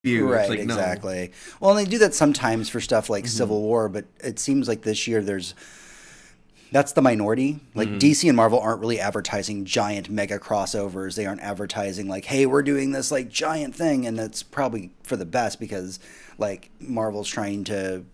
view. Right, It's like, exactly. Well, and they do that sometimes for stuff like Civil War, but it seems like this year that's the minority. Like DC and Marvel aren't really advertising giant mega crossovers. They aren't advertising like, "Hey, we're doing this like giant thing," and that's probably for the best because like Marvel's trying to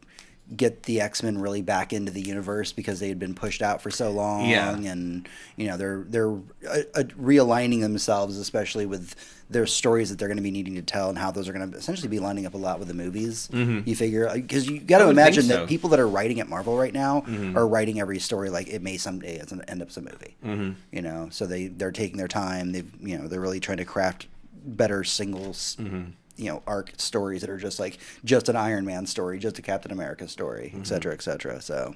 get the X-Men really back into the universe because they had been pushed out for so long. Yeah. And you know they're realigning themselves, especially with their stories that they're going to be needing to tell and how those are going to essentially be lining up a lot with the movies. You figure because you got to I would think imagine so. that people that are writing at Marvel right now are writing every story like it may someday end up as a movie. You know, so they're taking their time. They're really trying to craft better singles. Arc stories that are just an Iron Man story, just a Captain America story, et cetera, et cetera. So,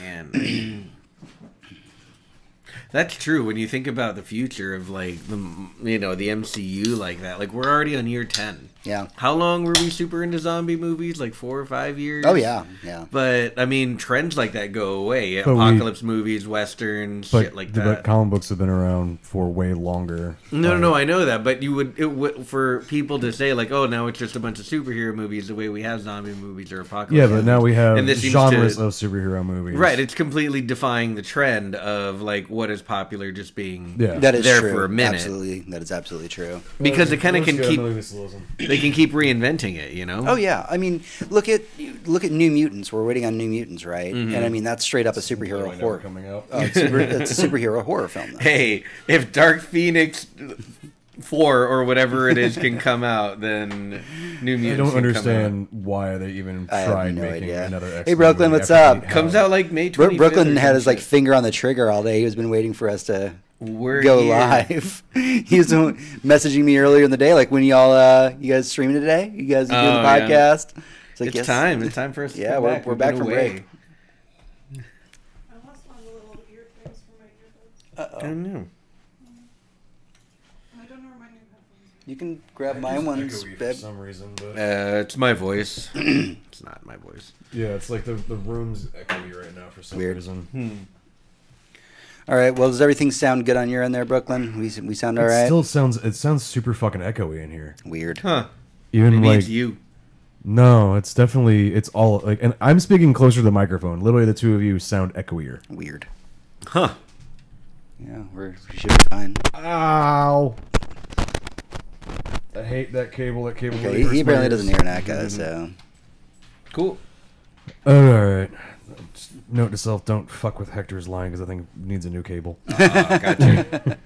And that's true when you think about the future of like the MCU like that. Like we're already on year 10. yeah. How long were we super into zombie movies? Like 4 or 5 years? Oh yeah, yeah. But I mean, trends like that go away. But Apocalypse movies, westerns, shit like that. But comic books have been around for way longer. No, I know that, but it would for people to say like, oh, now it's just a bunch of superhero movies the way we have zombie movies or apocalypse. Yeah, but now we have And this seems genres to- of superhero movies. Right, it's completely defying the trend of like what is popular just being Yeah. That is there true. for a minute. Absolutely, that is absolutely true. Because it kind of can keep they can keep reinventing it, you know? Oh yeah, I mean, look at New Mutants. We're waiting on New Mutants, right? And I mean, that's straight up a superhero horror. coming out. It's a superhero horror film. Though. Hey, if Dark Phoenix 4 or whatever it is can come out, then New I Mutants don't can understand why they even I have tried no making idea. another X-Men Hey, Brooklyn, movie what's after up? we Comes have- out like May 25th. Brooklyn or had some his like shit. finger on the trigger all day. He's been waiting for us to We're go here. live. He was messaging me earlier in the day, like when y'all you guys streaming today? You guys doing the Oh, yeah. podcast? It's like, It's yes. time. It's time for us to Yeah, come we're back. back We've been from away. break. I lost one of the little ear things for my earbuds. I don't know. And I don't know where my new headphones are. You can grab my ones, Echoey for babe. some reason, but It's my voice. It's not my voice. yeah, it's like the room's echoey right now for some Weird. reason. All right. Well, does everything sound good on your end there, Brooklyn? We sound all right. It sounds super fucking echoey in here. Weird. Huh. Even Maybe like it's you. no, it's all like, and I'm speaking closer to the microphone. Literally, the two of you sound echoier. Weird. Huh. Yeah, we should be fine. Ow! I hate that cable. That cable. Okay, really he hurts my apparently ears. doesn't hear an echo, so Cool. All right. Just note to self: don't fuck with Hector's line because I think it needs a new cable. Gotcha.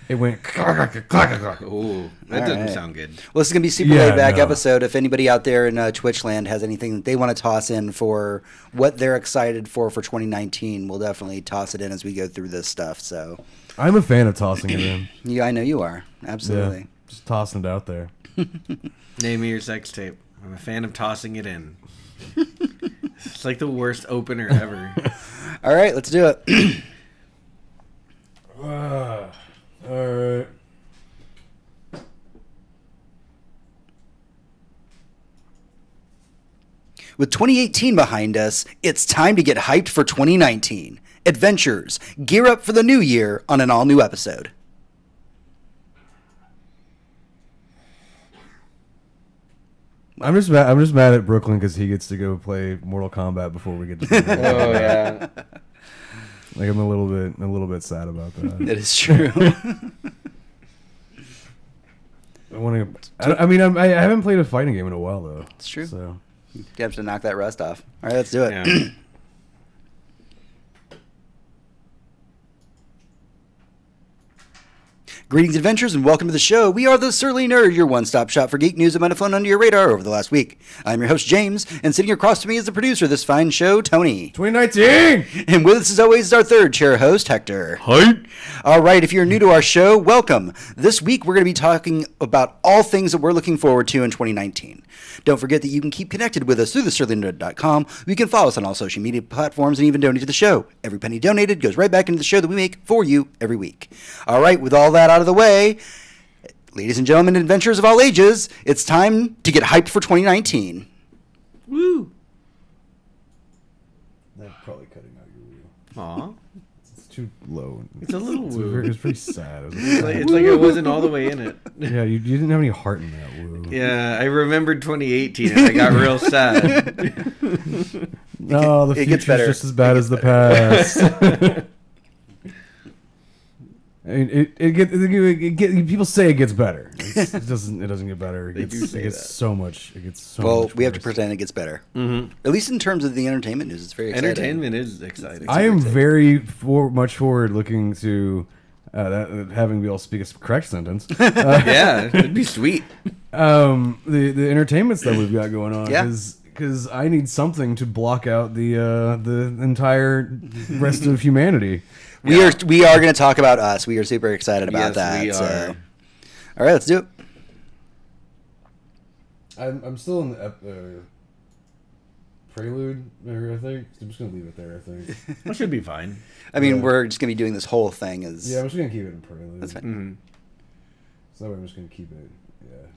It went. Ooh, that doesn't right. sound good. well, this is gonna be a super Yeah, laid back no. episode. If anybody out there in Twitch land has anything that they want to toss in for what they're excited for 2019, we'll definitely toss it in as we go through this stuff. So, I'm a fan of tossing it in. yeah, I know you are absolutely. Yeah, just tossing it out there. Name me your sex tape. I'm a fan of tossing it in. It's like the worst opener ever. All right, let's do it. All right. With 2018 behind us, it's time to get hyped for 2019. Adventures, gear up for the new year on an all-new episode. I'm just mad at Brooklyn because he gets to go play Mortal Kombat before we get to. Oh yeah. Like I'm a little bit sad about that. That is true. I want to. I mean, I haven't played a fighting game in a while though. It's true. So You have to knock that rust off. All right, let's do it. Yeah. Greetings, adventurers, and welcome to the show. We are the Surly Nerd, your one-stop shop for geek news that might have flown under your radar over the last week. I'm your host, James, and sitting across from me is the producer of this fine show, Tony. 2019. And with us, as always, is our third chair host, Hector. Hype. All right, if you're new to our show, welcome. This week, we're going to be talking about all things that we're looking forward to in 2019. Don't forget that you can keep connected with us through thesurlynerd.com. You can follow us on all social media platforms and even donate to the show. Every penny donated goes right back into the show that we make for you every week. All right, with all that out of the way, ladies and gentlemen, adventurers of all ages, it's time to get hyped for 2019. Woo. That's probably cutting out your wheel. Aw. It's too low. It's a little It's woo. very sad. It's like it wasn't all the way in it. Yeah, you didn't have any heart in that woo. Yeah, I remembered 2018 and I got real sad. No, the it gets future's better. just as bad as the past. I mean, people say it gets better. It doesn't get better. It do gets, say it gets that. so much. It gets so Well, much we have to worse. pretend it gets better. Mm-hmm. At least in terms of the entertainment news, it's very exciting. Entertainment is exciting. I am very much forward looking to having be able to speak a correct sentence. Yeah, it'd be sweet. The entertainment stuff we've got going on. Yeah. Because I need something to block out the entire rest of humanity. We are going to talk about Us. We are super excited about Yes, that. we So. are. All right, let's do it. I'm still in the prelude there, I think. I'm just gonna leave it there, I think. That should be fine. I mean, Yeah. we're just going to be doing this whole thing as Yeah, I'm just gonna keep it in prelude. That's fine. Mm-hmm. So that way I'm just gonna keep it. Yeah.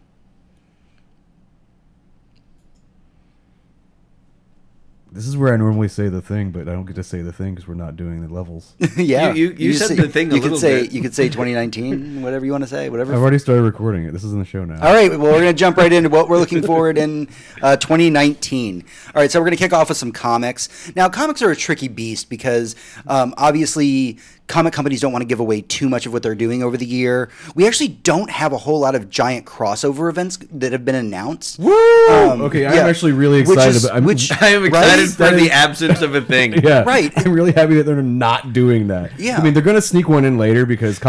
This is where I normally say the thing, but I don't get to say the thing because we're not doing the levels. yeah. You said the thing a you could little say, bit. You could say 2019, whatever you want to say, whatever. I've already started recording it. This is in the show now. All right, well, we're going to jump right into what we're looking forward in 2019. All right, so we're going to kick off with some comics. Now, comics are a tricky beast because obviously comic companies don't want to give away too much of what they're doing over the year. We actually don't have a whole lot of giant crossover events that have been announced. Woo! Okay, I'm yeah. actually really Which excited is- about. which- I am excited Right? for That the is- absence of a thing. Yeah, Right. I'm really happy that they're not doing that. Yeah. I mean they're going to sneak one in later because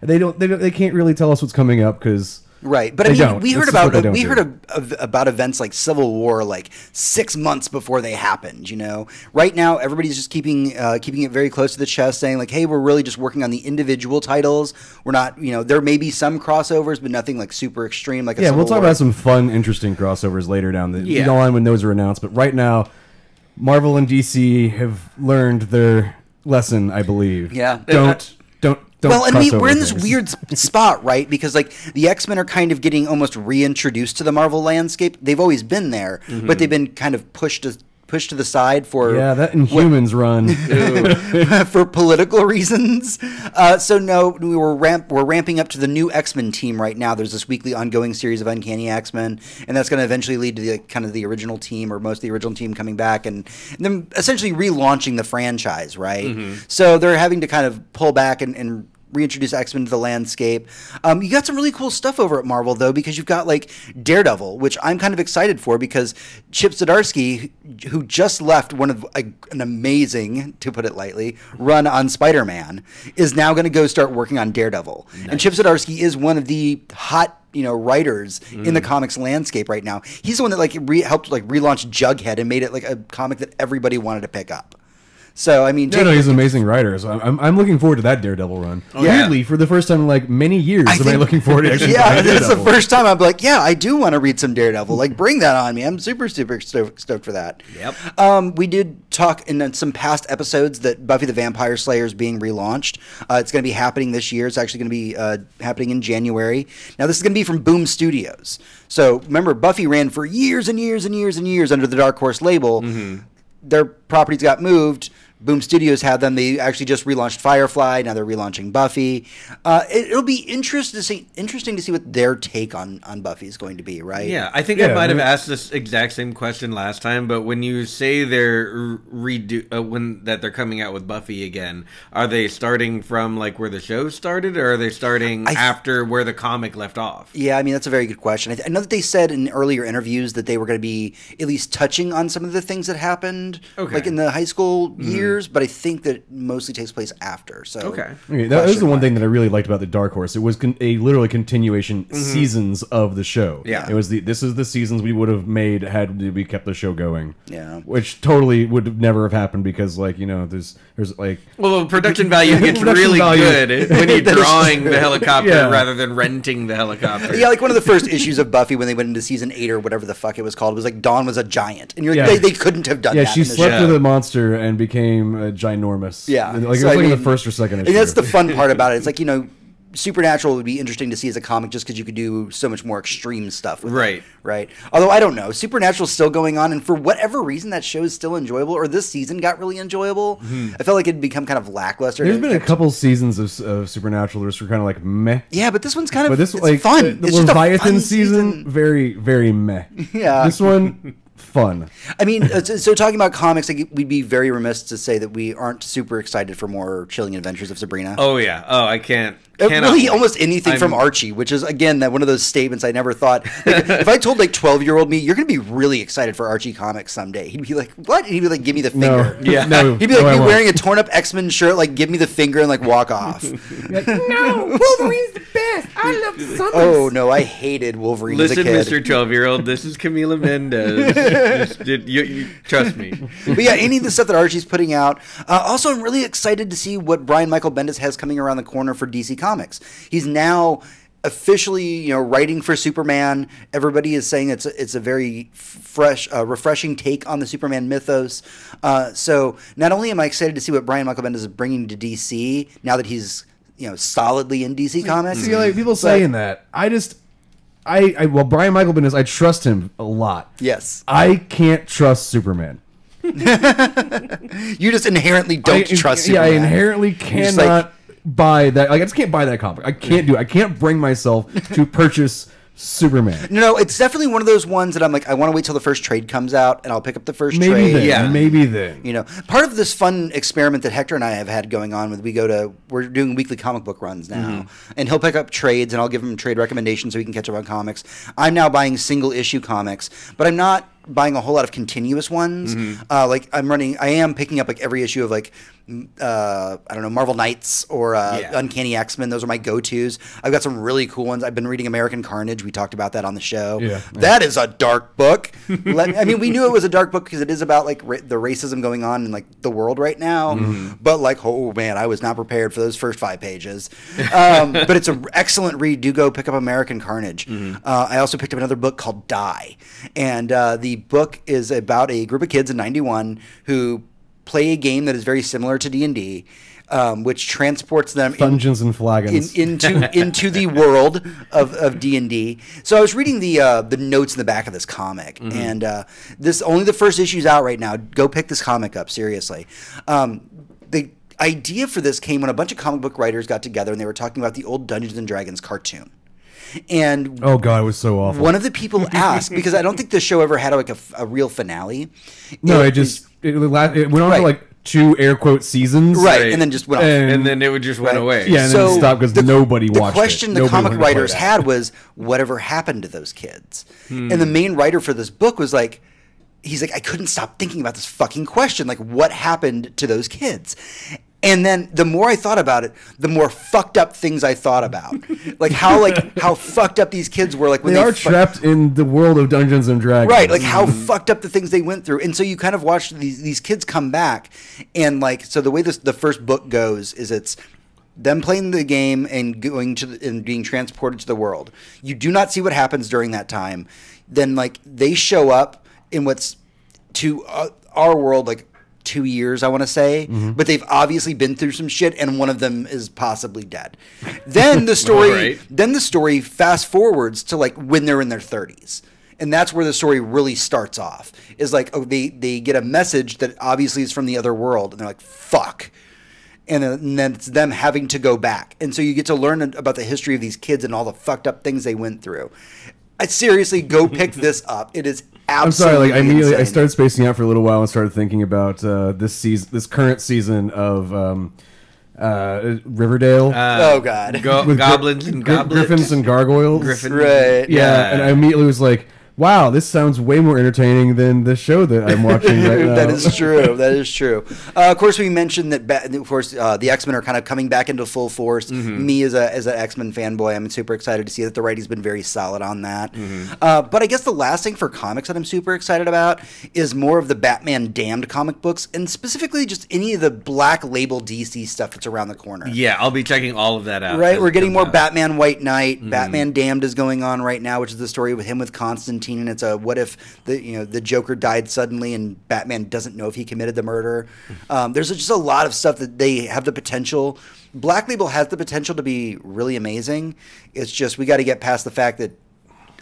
they can't really tell us what's coming up because Right, but They I mean, don't. we That's heard just what they about don't do. about events like Civil War like 6 months before they happened. You know, right now everybody's just keeping it very close to the chest, saying like, "Hey, we're really just working on the individual titles. We're not, you know, there may be some crossovers, but nothing like super extreme." Like a yeah, Civil we'll talk War. about some fun, interesting crossovers later down the Yeah. line when those are announced. But right now, Marvel and DC have learned their lesson, I believe. Yeah. Don't. Well, and cross we're over in this things. weird spot, right? Because like the X-Men are kind of getting almost reintroduced to the Marvel landscape. They've always been there, but they've been kind of pushed to the side for Yeah, that Inhumans run. for political reasons. So no, we're ramping up to the new X-Men team right now. There's this weekly ongoing series of Uncanny X-Men, and that's going to eventually lead to the kind of the original team or most of the original team coming back and them essentially relaunching the franchise, right? So they're having to kind of pull back and reintroduce X-Men to the landscape. You got some really cool stuff over at Marvel, though, because you've got, like, Daredevil, which I'm kind of excited for because Chip Zdarsky, who just left one of an amazing, to put it lightly, run on Spider-Man, is now going to go start working on Daredevil. And Chip Zdarsky is one of the hot, you know, writers in the comics landscape right now. He's the one that, like, helped, like, relaunch Jughead and made it, like, a comic that everybody wanted to pick up. So, I mean... No, he's an amazing writer. So I'm looking forward to that Daredevil run. Oh, yeah. Weirdly, for the first time in like many years, am I think- looking forward to actually Yeah, buying this is the Daredevil. first time I'm like, yeah, I do want to read some Daredevil. Like, bring that on me. I'm super stoked for that. Yep. We did talk in some past episodes that Buffy the Vampire Slayer is being relaunched. It's going to be happening this year. It's actually going to be happening in January. Now, this is going to be from Boom Studios. So, remember, Buffy ran for years and years and years and years under the Dark Horse label. Their properties got moved. Boom Studios had them. They actually just relaunched Firefly. Now they're relaunching Buffy. It'll be interesting to see what their take on Buffy is going to be, right? Yeah, I think Yeah, I might have I mean- asked this exact same question last time, but when you say they're that they're coming out with Buffy again, are they starting from like where the show started, or are they starting after where the comic left off? Yeah, I mean, that's a very good question. I know that they said in earlier interviews that they were going to be at least touching on some of the things that happened, Okay. like in the high school years, but I think that it mostly takes place after. So Okay. Okay, that was the question one thing mark. that I really liked about the Dark Horse. It was a literally continuation seasons of the show. Yeah. It was this is the seasons we would have made had we kept the show going. Yeah. Which totally would never have happened because like, you know, there's like Well, the production value gets Production really value. good when you're That is drawing true. the helicopter Yeah. rather than renting the helicopter. Yeah, like one of the first issues of Buffy when they went into season 8 or whatever the fuck it was called was like Dawn was a giant, and you're like, Yeah. they couldn't have done yeah, that. she in the slept show. with a monster and became ginormous. Yeah. Like So, it was I like in the mean, first or second issue. And that's the fun part about it. It's like, you know, Supernatural would be interesting to see as a comic just because you could do so much more extreme stuff with Right. it, right? Although I don't know. Supernatural's still going on, and for whatever reason that show is still enjoyable, or this season got really enjoyable. I felt like it'd become kind of lackluster. There's been a couple seasons of Supernatural that were kind of like meh. Yeah, but this one's kind of But this it's like fun. the It's just a Leviathan fun season, very very meh. Yeah. This one fun. I mean, so talking about comics, like, we'd be very remiss to say that we aren't super excited for more Chilling Adventures of Sabrina. Oh yeah. Oh, I can't. Really, wait. almost anything from Archie, which is again that one of those statements I never thought. Like, if I told like 12-year-old me, you're going to be really excited for Archie comics someday, he'd be like, "What?" And he'd be like, "Give me the No, finger." Yeah. no, He'd be no, like, I "You won't. wearing a torn up X-Men shirt? Like, give me the finger and like walk off." No, Wolverine's the best. I love the summers. Oh no, I hated Wolverine as a Listen, kid. Mr. 12-year-old, this is Camila Mendez. You trust me. But yeah, any of the stuff that Archie's putting out. Also, I'm really excited to see what Brian Michael Bendis has coming around the corner for DC Comics. He's now officially, writing for Superman. Everybody is saying it's a very fresh, refreshing take on the Superman mythos. So not only am I excited to see what Brian Michael Bendis is bringing to DC now that he's solidly in DC Comics. See, like people saying that, well, Brian Michael Bendis, I trust him a lot. Yes, I can't trust Superman. you just inherently don't trust Yeah, Superman. I inherently just cannot buy that. Like, I just can't buy that comic. I can't do it. I can't bring myself to purchase Superman. No, it's definitely one of those ones that I'm like, I want to wait till the first trade comes out, and I'll pick up the first Maybe trade. then. Yeah. Maybe then. Part of this fun experiment that Hector and I have had going on with, we're doing weekly comic book runs now, and he'll pick up trades, and I'll give him trade recommendations so he can catch up on comics. I'm now buying single issue comics, but I'm not buying a whole lot of continuous ones. I am picking up like every issue of like, I don't know, Marvel Knights or Uncanny X-Men. Those are my go-tos. I've got some really cool ones. I've been reading American Carnage. We talked about that on the show. Yeah. That is a dark book. We knew it was a dark book because it is about like the racism going on in like the world right now. But like, oh man, I was not prepared for those first 5 pages. But it's an excellent read. Do go pick up American Carnage. I also picked up another book called Die, and the book is about a group of kids in '91 who play a game that is very similar to D&D, which transports them Dungeons and Flagons. into the world of D&D. So I was reading the notes in the back of this comic, and this only the first issue's out right now. Go pick this comic up, seriously. The idea for this came when a bunch of comic book writers got together and they were talking about the old Dungeons and Dragons cartoon. And oh god, it was so awful. one of the people asked, because I don't think the show ever had like a real finale. No, it went on for like 2 air quote seasons. Right, and then just went off. And then it would just went away. Yeah, and then it stopped because nobody watched it. The question the Nobody comic wanted to play writers that. had was, whatever happened to those kids? And the main writer for this book was like, he's like, I couldn't stop thinking about this fucking question. Like, what happened to those kids? And then the more I thought about it, the more fucked up things I thought about. Like how fucked up these kids were. Like when They are trapped in the world of Dungeons and Dragons. Right, like how fucked up the things they went through. And so you kind of watch these kids come back, and like, so the way the first book goes is it's them playing the game and going and being transported to the world. You do not see what happens during that time. Then like they show up in what's to our world like 2 years, I want to say, but they've obviously been through some shit, and one of them is possibly dead. Then the story, fast forwards to like when they're in their 30s. And that's where the story really starts off. Is like, oh, they get a message that obviously is from the other world, and they're like, fuck. And then it's them having to go back. And so you get to learn about the history of these kids and all the fucked up things they went through. I seriously, go pick this up. It is I'm sorry, absolutely like I immediately I insane. started spacing out for a little while and started thinking about this current season of Riverdale. Oh god. with Goblins and goblins. Griffins and gargoyles. Right. Yeah, and I immediately was like, wow, this sounds way more entertaining than the show that I'm watching right now. That is true. That is true. Of course, we mentioned that. The X-Men are kind of coming back into full force. Me as an X-Men fanboy, I'm super excited to see that the writing's been very solid on that. But I guess the last thing for comics that I'm super excited about is more of the Batman Damned comic books, and specifically just any of the Black Label DC stuff that's around the corner. Yeah, I'll be checking all of that out. Right, as we're it getting comes more out. Batman White Knight. Batman Damned is going on right now, which is the story with him with Constantine. 2019, and it's a what if the Joker died suddenly and Batman doesn't know if he committed the murder. There's just a lot of stuff that they have the potential. Black Label has the potential to be really amazing. It's just we got to get past the fact that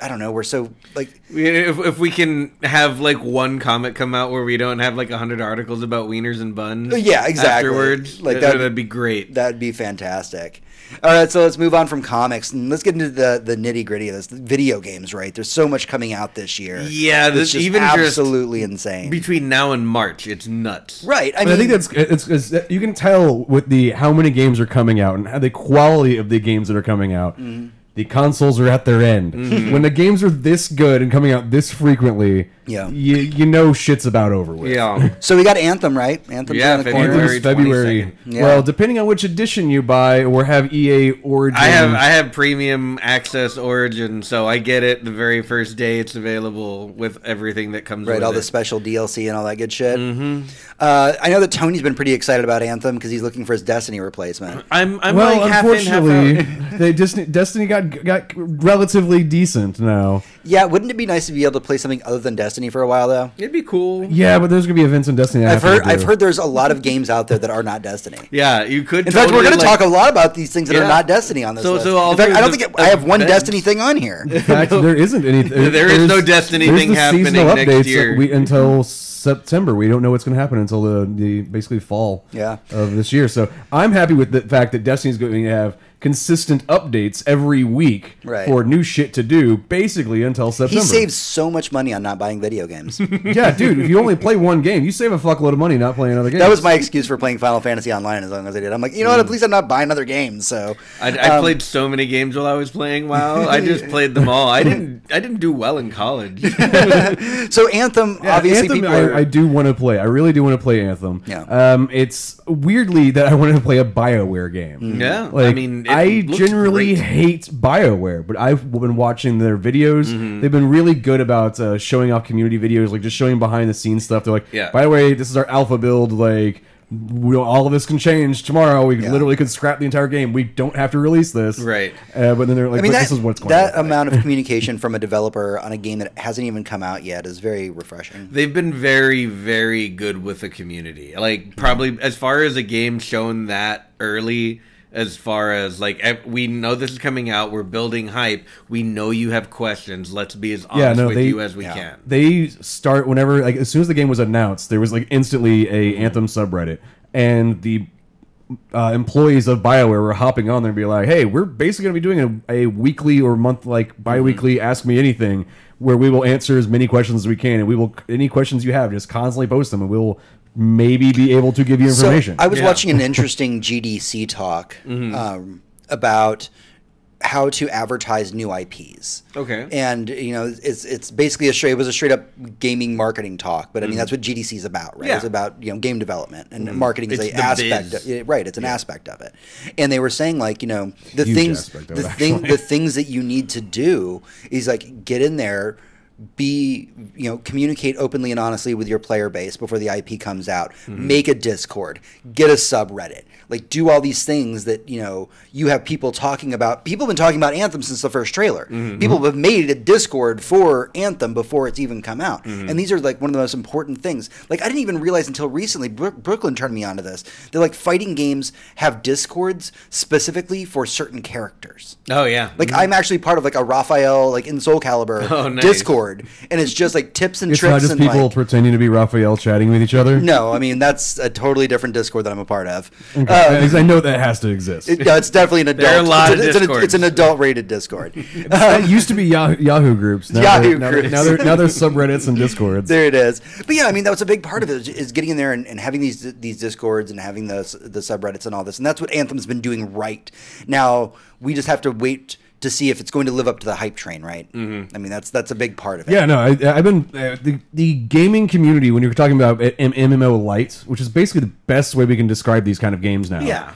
I don't know. We're so like if we can have like one comic come out where we don't have like 100 articles about wieners and buns. Yeah, exactly. Afterwards, like that'd be great. That'd be fantastic. All right, so let's move on from comics and let's get into the nitty gritty of this. The video games, right? There's so much coming out this year. Yeah, this is even absolutely insane. Between now and March, it's nuts. Right. I think it's you can tell with how many games are coming out and how the quality of the games that are coming out. Mm-hmm. The consoles are at their end. Mm-hmm. When the games are this good and coming out this frequently, you know shit's about over with. Yeah. So we got Anthem, right? Anthem's yeah, in the corner. February. Yeah. Well, depending on which edition you buy or have EA Origin. I have premium access Origin, so I get it the very first day it's available with everything that comes with it. Right, all the special DLC and all that good shit. Mm-hmm. I know that Tony's been pretty excited about Anthem because he's looking for his Destiny replacement. I'm well, like unfortunately, half in, half out. Destiny got relatively decent now. Yeah, wouldn't it be nice to be able to play something other than Destiny for a while though? It'd be cool. Yeah, but there's gonna be events in Destiny. I've heard there's a lot of games out there that are not Destiny. Yeah, you could. In fact, we're going to talk a lot about these things that are not Destiny on this list. In fact, I don't think I have one Destiny thing on here. In fact, there isn't anything. There is no Destiny thing happening next year. Until September. We don't know what's going to happen until the basically fall of this year. So I'm happy with the fact that Destiny's going to have consistent updates every week for new shit to do, basically until September. He saves so much money on not buying video games. Yeah, dude, if you only play one game, you save a fuckload of money not playing other games. That was my excuse for playing Final Fantasy Online as long as I did. I'm like, you know what, at least I'm not buying other games. So I played so many games while I was playing WoW. I just played them all. I didn't do well in college. So Anthem, obviously, Anthem, I do want to play. I really do want to play Anthem. Yeah. It's weirdly that I wanted to play a BioWare game. Yeah, like, I mean, I generally hate BioWare, but I've been watching their videos. Mm-hmm. They've been really good about showing off community videos, like just showing behind the scenes stuff. They're like, by the way, this is our alpha build. Like, all of this can change tomorrow. We literally could scrap the entire game. We don't have to release this. Right. But then they're like, this is what's going on. That amount of communication from a developer on a game that hasn't even come out yet is very refreshing. They've been very, very good with the community. Like, probably as far as a game shown that early, as far as like, we know this is coming out, we're building hype, we know you have questions, let's be as honest with you as we can. They start whenever, like, as soon as the game was announced, there was like instantly a Anthem subreddit, and the employees of BioWare were hopping on there and be like, hey, we're basically going to be doing a weekly or month, like bi-weekly Ask Me Anything, where we will answer as many questions as we can, and we will, any questions you have, just constantly post them, and we'll maybe be able to give you information. So I was watching an interesting GDC talk about how to advertise new IPs. Okay. And it's basically it was a straight up gaming marketing talk, but I mean that's what GDC is about, right? Yeah. It's about game development, and marketing is an aspect of it, right? It's an aspect of it. And they were saying like, the things that you need to do is like get in there, communicate openly and honestly with your player base before the IP comes out. Make a Discord, get a subreddit, like do all these things that you have people talking about. People have been talking about Anthem since the first trailer. People have made a Discord for Anthem before it's even come out, and these are like one of the most important things. Like I didn't even realize until recently. Brooklyn turned me onto this. They're like fighting games have Discords specifically for certain characters. Oh yeah, like I'm actually part of like a Raphael like in Soul Calibur Discord. And it's just like tips and it's tricks. It's not just people pretending to be Raphael chatting with each other? No, I mean, that's a totally different Discord that I'm a part of. Okay. I know that has to exist. It's definitely an adult. There are a lot of Discords. It's an adult-rated Discord. It used to be Yahoo groups. Now they're subreddits and Discords. There it is. But yeah, I mean, that was a big part of it, is getting in there and having these Discords and having the subreddits and all this. And that's what Anthem's been doing right. Now, we just have to wait to see if it's going to live up to the hype train, right? I mean, that's a big part of it. Yeah, no, I've been the gaming community, when you're talking about MMO light, which is basically the best way we can describe these kind of games now. Yeah.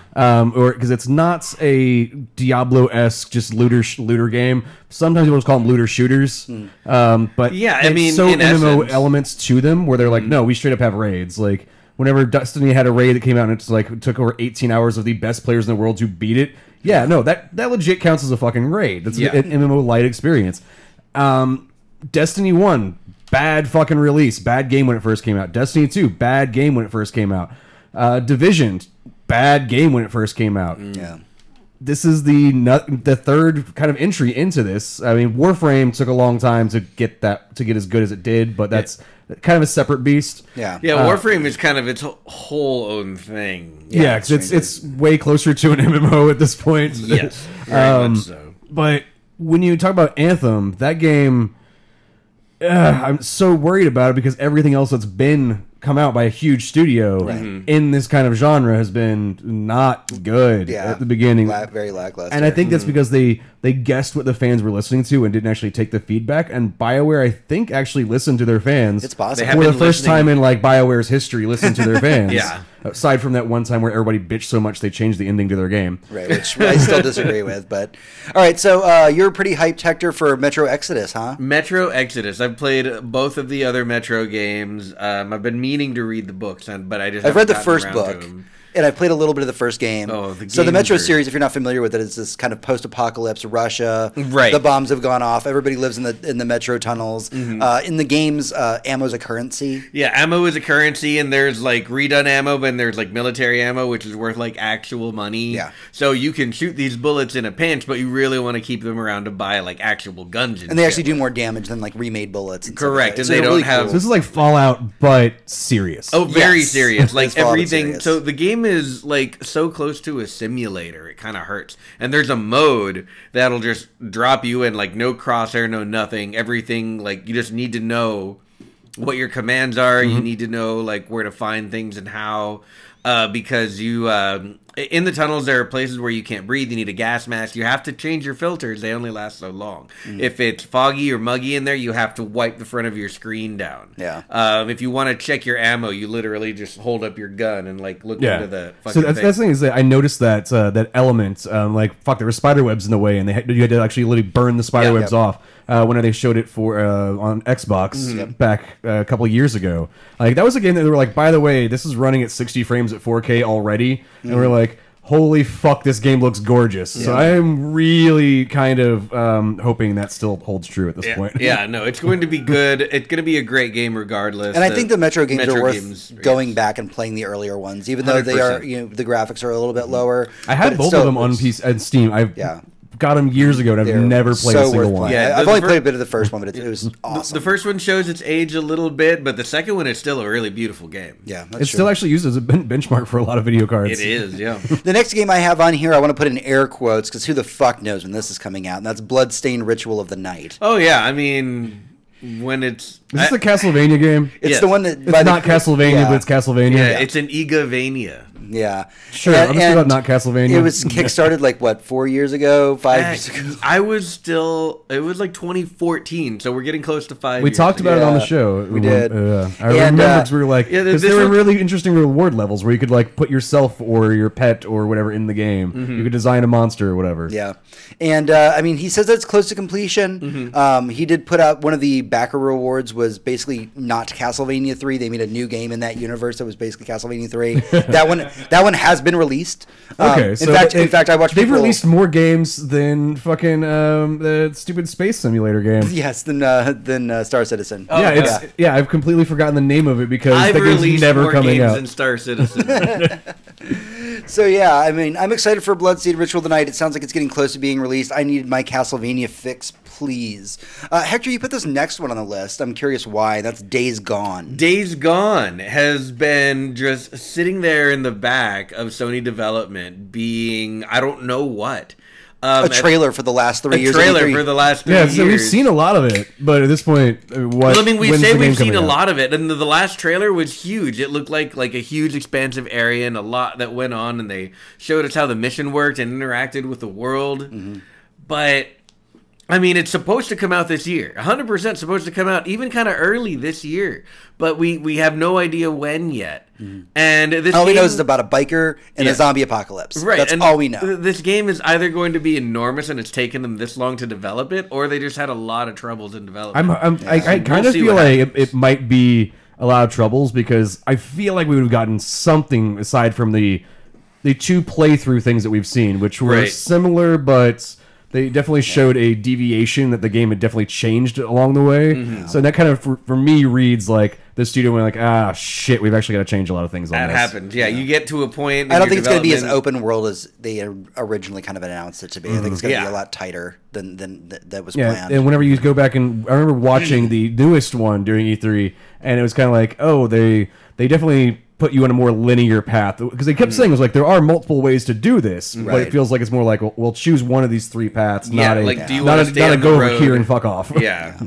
Or because it's not a Diablo-esque just looter game. Sometimes people just call them looter shooters. But yeah, I mean, so in MMO essence, elements to them where they're like, no, we straight up have raids. Like whenever Destiny had a raid that came out and it's like it took over 18 hours of the best players in the world to beat it. Yeah, no, that legit counts as a fucking raid. That's an MMO light experience. Destiny 1, bad fucking release, bad game when it first came out. Destiny 2, bad game when it first came out. Division, bad game when it first came out. Yeah. This is the third kind of entry into this. I mean, Warframe took a long time to get as good as it did, but that's kind of a separate beast. Yeah. Yeah, Warframe is kind of its whole own thing. Yeah, 'cause it's way closer to an MMO at this point. Yes, very much so. But when you talk about Anthem, that game, I'm so worried about it because everything else that's been come out by a huge studio in this kind of genre has been not good at the beginning. Very lackluster. And I think that's because they guessed what the fans were listening to and didn't actually take the feedback. And BioWare, I think, actually listened to their fans. It's possible. They For have the been first listening- time in like BioWare's history, listened to their fans. Yeah. Aside from that one time where everybody bitched so much they changed the ending to their game. Right, which I still disagree with. But all right, so you're pretty hyped, Hector, for Metro Exodus, huh? Metro Exodus. I've played both of the other Metro games. I've been meaning to read the books, but I just I've read the haven't gotten first around to book, them. and I've played a little bit of the first game. Oh, the so the games Metro are- series, if you're not familiar with it, is this kind of post-apocalypse Russia. Right. The bombs have gone off. Everybody lives in the Metro tunnels. In the games, ammo's a currency. Yeah, ammo is a currency, and there's like redone ammo, but there's like military ammo, which is worth like actual money. Yeah. So you can shoot these bullets in a pinch, but you really want to keep them around to buy like actual guns. And they actually do more damage than like remade bullets. And stuff like Correct, that. and So they they're don't really have- cool. So this is like Fallout, but serious. Oh, very Yes. serious. Like It's Fallout everything. serious. So the game is like so close to a simulator, it kind of hurts. And there's a mode that'll just drop you in, like no crosshair, no nothing. Everything, like you just need to know what your commands are. You need to know like where to find things and how. Because you in the tunnels there are places where you can't breathe. You need a gas mask. You have to change your filters. They only last so long. If it's foggy or muggy in there, you have to wipe the front of your screen down. Yeah. If you want to check your ammo, you literally just hold up your gun and like look Yeah. into the fucking So that's thing. the thing is that I noticed that that element, like fuck, there were spider webs in the way, and you had to actually literally burn the spider Yeah. webs off when they showed it for on Xbox back a couple of years ago. Like that was a game that they were like, by the way, this is running at 60 frames at 4K already, and we're like, holy fuck, this game looks gorgeous. So I am really kind of hoping that still holds true at this point. Yeah, no, it's going to be good. It's going to be a great game regardless. And I think the Metro games are worth games, going yes. back and playing the earlier ones, even though they are, 100%. the graphics are a little bit lower. I had but both still, of them on it's- PC and Steam. I've Yeah. got them years ago, and I've they're never played so a single worth one. playing. Yeah, I've the only fir- played a bit of the first one, but it was awesome. The first one shows its age a little bit, but the second one is still a really beautiful game. Yeah, that's It's true. still actually used as a benchmark for a lot of video cards. It is, yeah. The next game I have on here, I want to put in air quotes because who the fuck knows when this is coming out, and that's Bloodstained Ritual of the Night. Oh yeah, I mean, when it's Is this a Castlevania game? It's Yes. the one that It's not Castlevania, but it's Castlevania. yeah, it's an Igavania. Yeah, Sure, I'm just about not Castlevania. It was kickstarted like what 4 years ago, 5 years ago. It was like 2014, so we're getting close to 5 We years. talked about it on the Yeah, show. we did. I And, remember because we were like, yeah, because this there were one- really interesting reward levels where you could like put yourself or your pet or whatever in the game. You could design a monster or whatever. Yeah, and I mean, he says that it's close to completion. He did put out one of the backer rewards was basically not Castlevania 3. They made a new game in that universe that was basically Castlevania 3. that one has been released. Okay, so in fact, I watched. They've people, released more games than fucking the stupid space simulator game. Yes, than Star Citizen. Yeah, I've completely forgotten the name of it because I've the game's released never more coming games out. than Star Citizen. So yeah, I mean, I'm excited for Bloodstained Ritual of the Night. It sounds like it's getting close to being released. I needed my Castlevania fix, please. Hector, you put this next one on the list. I'm curious why. That's Days Gone. Days Gone has been just sitting there in the back of Sony development being, I don't know what. A trailer for the last 3 A years. trailer E3. for the last 3 Yeah, years. so we've seen a lot of it, but at this point, what? Well, I mean, we when's say the game we've seen coming a out? lot of it, and the last trailer was huge. It looked like a huge, expansive area and a lot that went on, and they showed us how the mission worked and interacted with the world. But I mean, it's supposed to come out this year. 100% supposed to come out even kind of early this year, but we have no idea when yet. And this All we know game- is it's about a biker and Yeah. a zombie apocalypse. Right, That's and all we know. This game is either going to be enormous and it's taken them this long to develop it, or they just had a lot of troubles in development. I kind of see feel what like happens. it might be a lot of troubles because I feel like we would have gotten something aside from the two playthrough things that we've seen, which were Right. similar but they definitely showed a deviation that the game had definitely changed along the way. So that kind of, for me, reads like the studio went like, ah, shit, we've actually got to change a lot of things on That this. happens. Yeah, you get to a point. I don't think it's going to be as development- open world as they originally kind of announced it to be. I think it's going to be a lot tighter than that was Yeah, planned. and whenever you go back and I remember watching the newest one during E3, and it was kind of like, oh, they definitely put you on a more linear path because they kept saying it was like there are multiple ways to do this, but Right. it feels like it's more like we'll choose one of these three paths, Yeah, not a like, do you not wanna a, stay not a on the go over road? here and fuck off. Yeah.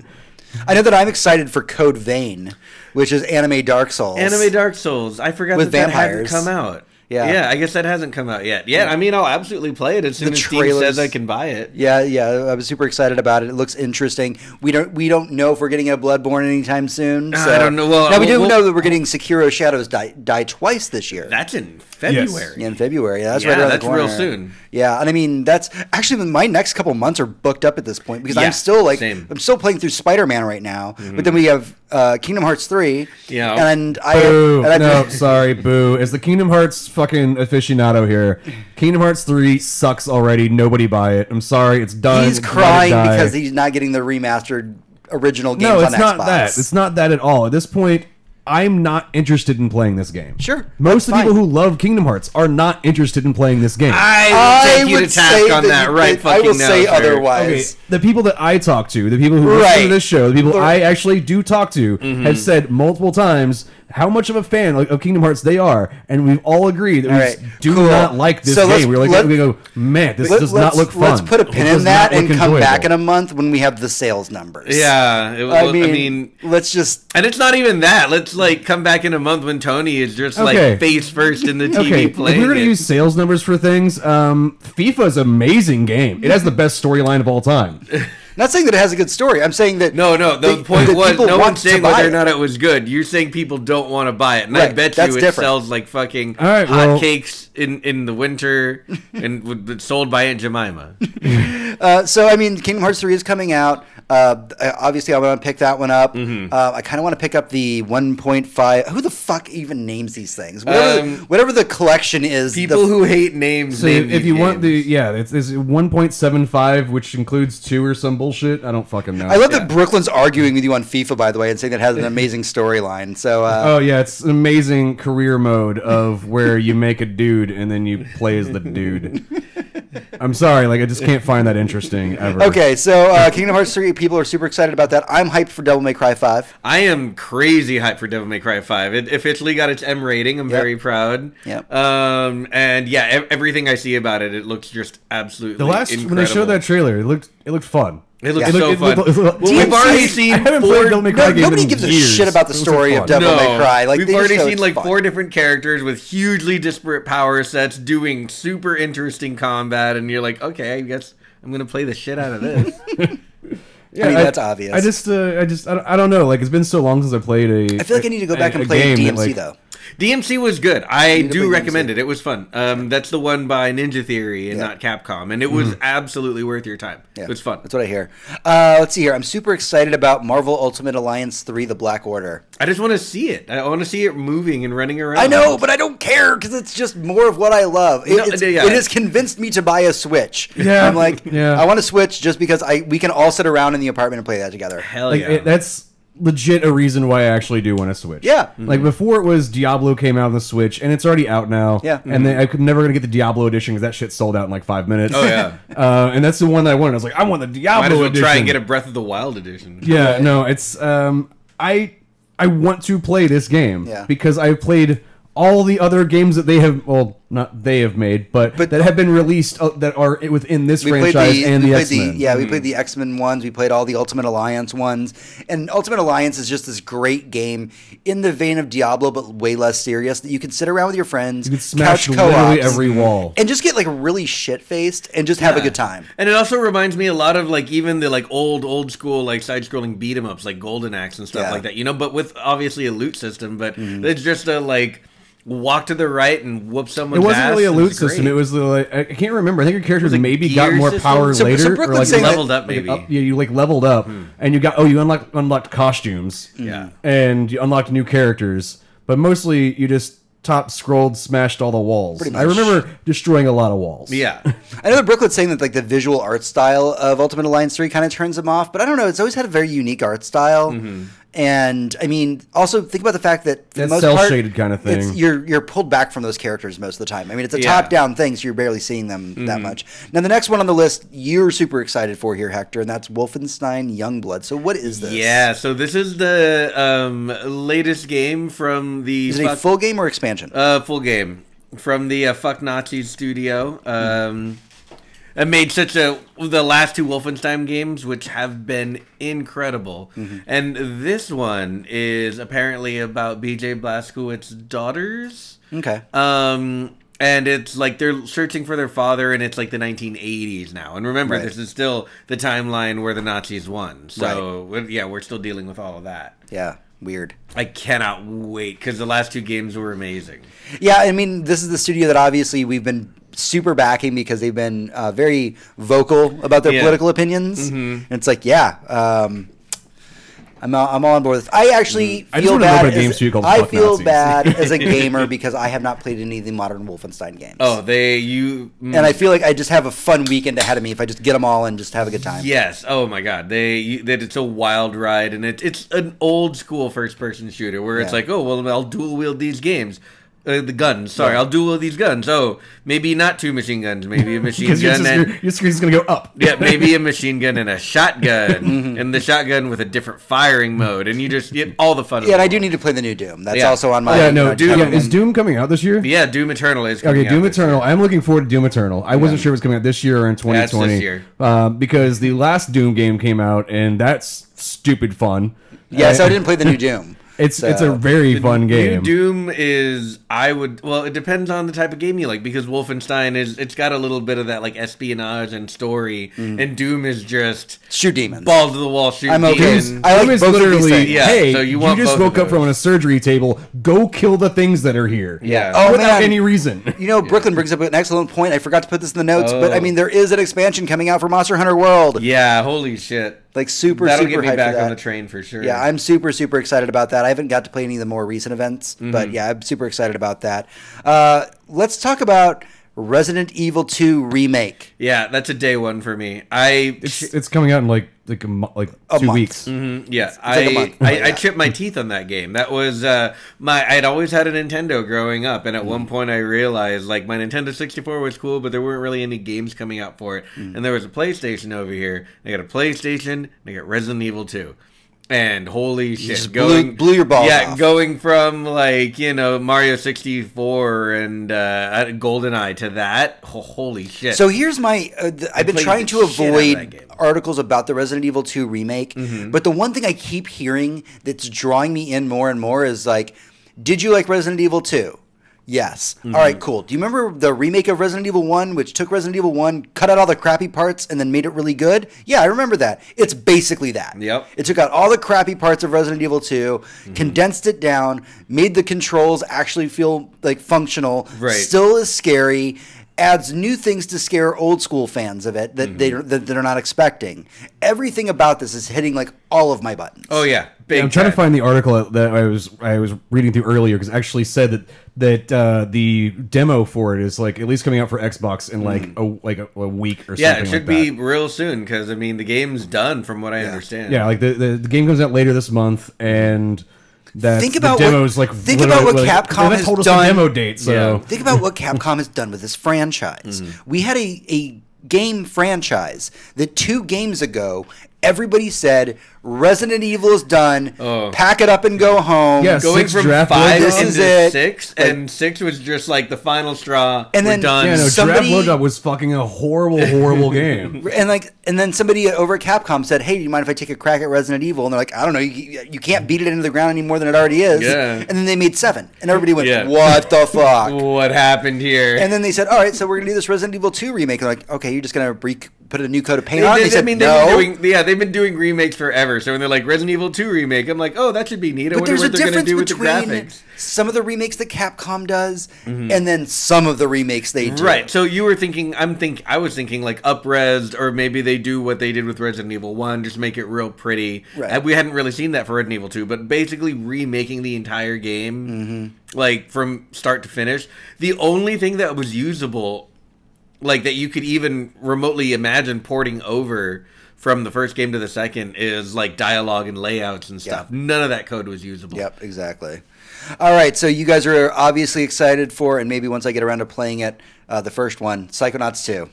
I know that I'm excited for Code Vein, which is anime Dark Souls. Anime Dark Souls. I forgot With that vampires. hadn't come out. Yeah. Yeah, I guess that hasn't come out yet. Yeah, I mean, I'll absolutely play it as soon The as Steam trailers- says I can buy it. Yeah, I was super excited about it. It looks interesting. We don't know if we're getting a Bloodborne anytime soon. So. I don't know. Well, now we do we'll- know that we're getting Sekiro Shadows Die Twice this year. That's in February. Yeah, in February. Yeah, that's Yeah, right around that's the corner. real soon. Yeah, and I mean that's actually my next couple months are booked up at this point because Yeah, I'm still same. I'm still playing through Spider-Man right now. But then we have Kingdom Hearts 3. Yeah. and Boo! I No, sorry, boo. As the Kingdom Hearts fucking aficionado here, Kingdom Hearts 3 sucks already. Nobody buy it. I'm sorry, it's done. he's Let it crying die. because he's not getting the remastered original games No, on it's not Xbox. that. It's not that at all. At this point, I'm not interested in playing this game. Sure, Most of the that's people fine. who love Kingdom Hearts are not interested in playing this game. I will take you to task on that right I fucking will now, say sir. otherwise. Okay, the people that I talk to, the people who listen Right. to this show, the people I actually do talk to, Mm-hmm. have said multiple times how much of a fan of Kingdom Hearts they are, and we've all agreed that we All right, just do cool. not like this So let's- game. We're like, let- we go, man, this Let- does not look fun. Let's put a It pin does in that not and look come back in enjoyable. a month when we have the sales numbers. Yeah. I mean, let's just. and it's not even that. Let's like come back in a month when Tony is just Okay. like face first in the TV Okay, if playing. we're gonna it. use sales numbers for things, FIFA's an amazing game. It has the best storyline of all time. Not saying that it has a good story. I'm saying that No, the point that was people no want one's to saying buy whether or it. not it was good. You're saying people don't want to buy it, and I Right, bet that's you it different. sells like fucking All right, well- hotcakes in the winter, and it's sold by Aunt Jemima. So I mean, Kingdom Hearts 3 is coming out. Obviously, I want to pick that one up. Mm-hmm. I kind of want to pick up the 1.5. Who the fuck even names these things? Whatever the collection is. People who hate names. So name if these you want the games. it's 1.75, which includes 2 or some bullshit. I don't fucking know. I love that Brooklyn's arguing with you on FIFA, by the way, and saying that it has an amazing storyline. So Oh yeah, it's an amazing career mode of where you make a dude and then you play as the dude. I'm sorry, like I just can't find that interesting ever. okay, so Kingdom Hearts 3, people are super excited about that. I'm hyped for Devil May Cry 5. I am crazy hyped for Devil May Cry 5. It officially got its M rating. I'm very proud. Yep. And yeah, everything I see about it, it looks just absolutely The last incredible. when they showed that trailer, it looked fun. It looked Yeah. so It fun. looked- it looked- Well, we've DMC already seen I haven't four. played Devil May Cry game Nobody in gives a years. shit about the It was story fun. of Devil May Cry. Like we've they just already know seen it's like fun. 4 different characters with hugely disparate power sets doing super interesting combat, and you're like, okay, I guess I'm gonna play the shit out of this. Yeah, I mean, that's obvious. I don't know. Like it's been so long since I played a. I feel like I need to go back and a play game that, DMC like- though. DMC was good. I need to do play recommend DMC. it. It was fun. That's the one by Ninja Theory and Yeah. not Capcom, and it was absolutely worth your time. Yeah, It was fun. That's what I hear. Let's see here. I'm super excited about Marvel Ultimate Alliance 3: The Black Order. I just want to see it. I want to see it moving and running around. I know, but I don't care because it's just more of what I love. No, It yeah. has convinced me to buy a Switch. Yeah, I'm like, yeah. I want a Switch just because we can all sit around in the apartment and play that together. Hell Like yeah. that's legit a reason why I actually do want to Switch. Yeah. Like before it was Diablo came out on the Switch and it's already out now. Yeah. And then I could never gonna get the Diablo edition because that shit sold out in like 5 minutes. Oh, yeah. And that's the one that I wanted. I was like, I want the Diablo Might as well edition. try and get a Breath of the Wild edition. Yeah, no, it's I want to play this game Yeah. because I've played all the other games that they have, well, not they have made, but that have been released that are within this franchise and the X-Men. we played the X-Men ones. We played all the Ultimate Alliance ones. And Ultimate Alliance is just this great game in the vein of Diablo, but way less serious that you can sit around with your friends, You can smash couch literally co-ops, every wall. and just get like really shit-faced and just have a Yeah. good time. And it also reminds me a lot of like even the like old school like side scrolling beat 'em ups like Golden Axe and stuff Yeah. like that, you know, but with obviously a loot system, but it's just a like walk to the right and whoop It someone's wasn't ass. really a loot It's great. system. It was the, like I can't remember. I think your characters Was it maybe gear got more system? power So- so later, Brooklyn's or like saying that- leveled up maybe. yeah, you like leveled up, and you unlocked costumes, Yeah. and you unlocked new characters. But mostly, you just top scrolled, smashed all the walls. Pretty I much. remember destroying a lot of walls. Yeah. I know that Brooklyn's saying that like the visual art style of Ultimate Alliance 3 kind of turns him off, but I don't know. It's always had a very unique art style. And I mean, also think about the fact that for the That most part, cel-shaded kind of thing. you're pulled back from those characters most of the time. I mean, it's a Yeah. top-down thing, so you're barely seeing them that much. Now, the next one on the list you're super excited for here, Hector, and that's Wolfenstein Youngblood. So what is this? Yeah, so this is the latest game from the Is it a full game or expansion? full game from the Fuck Nazis studio. It made the last two Wolfenstein games, which have been incredible, and this one is apparently about BJ Blazkowicz's daughters. Okay. And it's like they're searching for their father, and it's like the 1980s now. And remember, Right. this is still the timeline where the Nazis won. So we're still dealing with all of that. Yeah. Weird. I cannot wait because the last two games were amazing. Yeah, I mean, this is the studio that obviously we've been super backing because they've been very vocal about their Yeah. political opinions. And it's like, I'm all on board with this. I actually I just feel wanna bad. open a game studio called I Fuck feel Nazis. bad as a gamer because I have not played any of the modern Wolfenstein games. Oh, And I feel like I just have a fun weekend ahead of me if I just get them all and just have a good time. Yes. Oh my God. It's a wild ride, and it's an old school first person shooter where it's Yeah. like, oh well, I'll dual wield these games. The guns. Sorry, I'll dual wield these guns. Oh, maybe not two machine guns. Maybe a machine Because gun and your screen's going to go up. yeah, maybe a machine gun and a shotgun, and the shotgun with a different firing mode, and you just get all the fun. Yeah, and I do need to play the new Doom. That's Yeah. also on my. Yeah, no, Doom- yeah, is Doom coming out this year? Yeah, Doom Eternal is coming Okay, Doom out this Eternal. year. I'm looking forward to Doom Eternal. I wasn't sure it was coming out this year or in 2020. this year. Because the last Doom game came out, and that's stupid fun. Yeah, so I didn't play the new Doom. It's a So- very fun New game. Doom is it depends on the type of game you like because Wolfenstein it's got a little bit of that like espionage and story, and Doom is just Shoot demons. balls to the wall shoot I'm okay. demons. I like Doom is both of these literally, things. Yeah, hey, so you want just both woke of up from those. a surgery table. Go kill the things that are here. Yeah. Oh, without man. any reason. You know, Brooklyn brings up an excellent point. I forgot to put this in the notes, but I Oh. mean, there is an expansion coming out for Monster Hunter World. Yeah, holy shit. Like super, That'll super get me hyped back for that. on the train for sure. Yeah, I'm super, super excited about that. I haven't got to play any of the more recent events, Mm-hmm. but yeah, I'm super excited about that. Let's talk about Resident Evil 2 Remake. Yeah, that's a day one for me. It's coming out in like A 2 month. weeks. Yeah, like a month. I Yeah. chipped my teeth on that game. That was I'd always had a Nintendo growing up, and at one point I realized like my Nintendo 64 was cool, but there weren't really any games coming out for it. And there was a PlayStation over here. I got a PlayStation, and I got Resident Evil 2. And holy shit, just blew your balls off. going from like Mario 64 and GoldenEye to that, holy shit! So here's my. I've been played trying the to shit out of that avoid game. Mm-hmm. articles about the Resident Evil 2 remake, but the one thing I keep hearing that's drawing me in more and more is like, did you like Resident Evil 2? Yes. Mm-hmm. All right, cool. Do you remember the remake of Resident Evil 1, which took Resident Evil 1, cut out all the crappy parts, and then made it really good? Yeah, I remember that. It's basically that. Yep. It took out all the crappy parts of Resident Evil 2, condensed it down, made the controls actually feel like functional, Right. still is scary, adds new things to scare old school fans of it that that they're not expecting. Everything about this is hitting like all of my buttons. Oh yeah, big I'm trying to time. find the article that I was reading through earlier because it actually said that the demo for it is like at least coming out for Xbox in like a week or Yeah, something. it should like be that. real soon because I mean the game's done from what I understand. Yeah, like the game comes out later this month and. That Think about the what- demo's like think about what literally- Capcom they haven't has told us done. the demo date. So Yeah. Think about what Capcom has done with this franchise. We had a game franchise that 2 games ago everybody said Resident Evil is done. Oh. Pack it up and go home. Yes. Going 6 from draft 5 This into is it. 6, Like- and 6 was just like the final straw. And We're then- done. yeah, no, Somebody- Draft Blowjob was fucking a horrible game. And then somebody over at Capcom said, "Hey, do you mind if I take a crack at Resident Evil?" And they're like, "I don't know, you can't beat it into the ground any more than it already is." Yeah. And then they made 7, and everybody went, Yeah. "What the fuck?" What happened here? And then they said, "All right, so we're gonna do this Resident Evil 2 remake." And they're like, "Okay, you're just gonna put a new coat of paint on. They said no. They've been doing remakes forever. So when they're like Resident Evil 2 remake, I'm like, oh, that should be neat. I But wonder there's a what they're going to difference do with the between graphics. some of the remakes that Capcom does, and then some of the remakes they do. Right. So you were thinking, I was thinking like up-resed, or maybe they do what they did with Resident Evil 1, just make it real pretty. Right. And we hadn't really seen that for Resident Evil 2, but basically remaking the entire game, like from start to finish. The only thing that was usable, like that you could even remotely imagine porting over from the first game to the second, is like dialogue and layouts and stuff. Yeah. None of that code was usable. Yep, exactly. All right, so you guys are obviously excited for, and maybe once I get around to playing it, the first one, Psychonauts 2.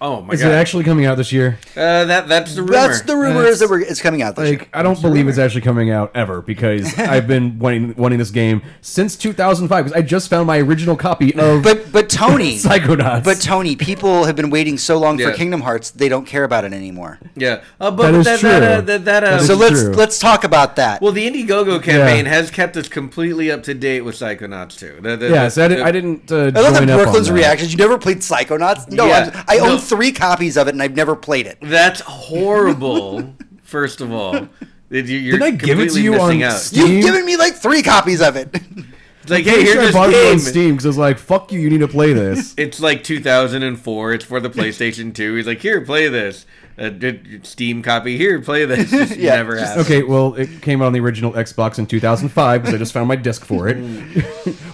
Oh my Is god! it actually coming out this year? That's the rumor. That's the rumor is that it's coming out this year. Like, I don't believe it's actually coming out ever, because I've been wanting this game since 2005, because I just found my original copy of But Tony, Psychonauts. But Tony, people have been waiting so long for Yeah. Kingdom Hearts, they don't care about it anymore. Yeah, That is true. That is So true. let's talk about that. Well, the Indiegogo campaign has kept us completely up to date with Psychonauts 2. Yes, I didn't I love join that up Brooklyn's on that. reactions. You never played Psychonauts? No, Yeah. I own No. 3 copies of it, and I've never played it. That's horrible. First of all, you're Didn't I give it to completely you missing on out. Steam? You've given me like 3 copies of it. It's like, Pretty hey, sure here's I bought this it on game. Steam because I was like, "Fuck you! You need to play this." It's like 2004. It's for the PlayStation 2. He's like, here, play this. Steam copy. Here, play this. Just Yeah, never just- have. Okay, well, it came out on the original Xbox in 2005 because I just found my disc for it,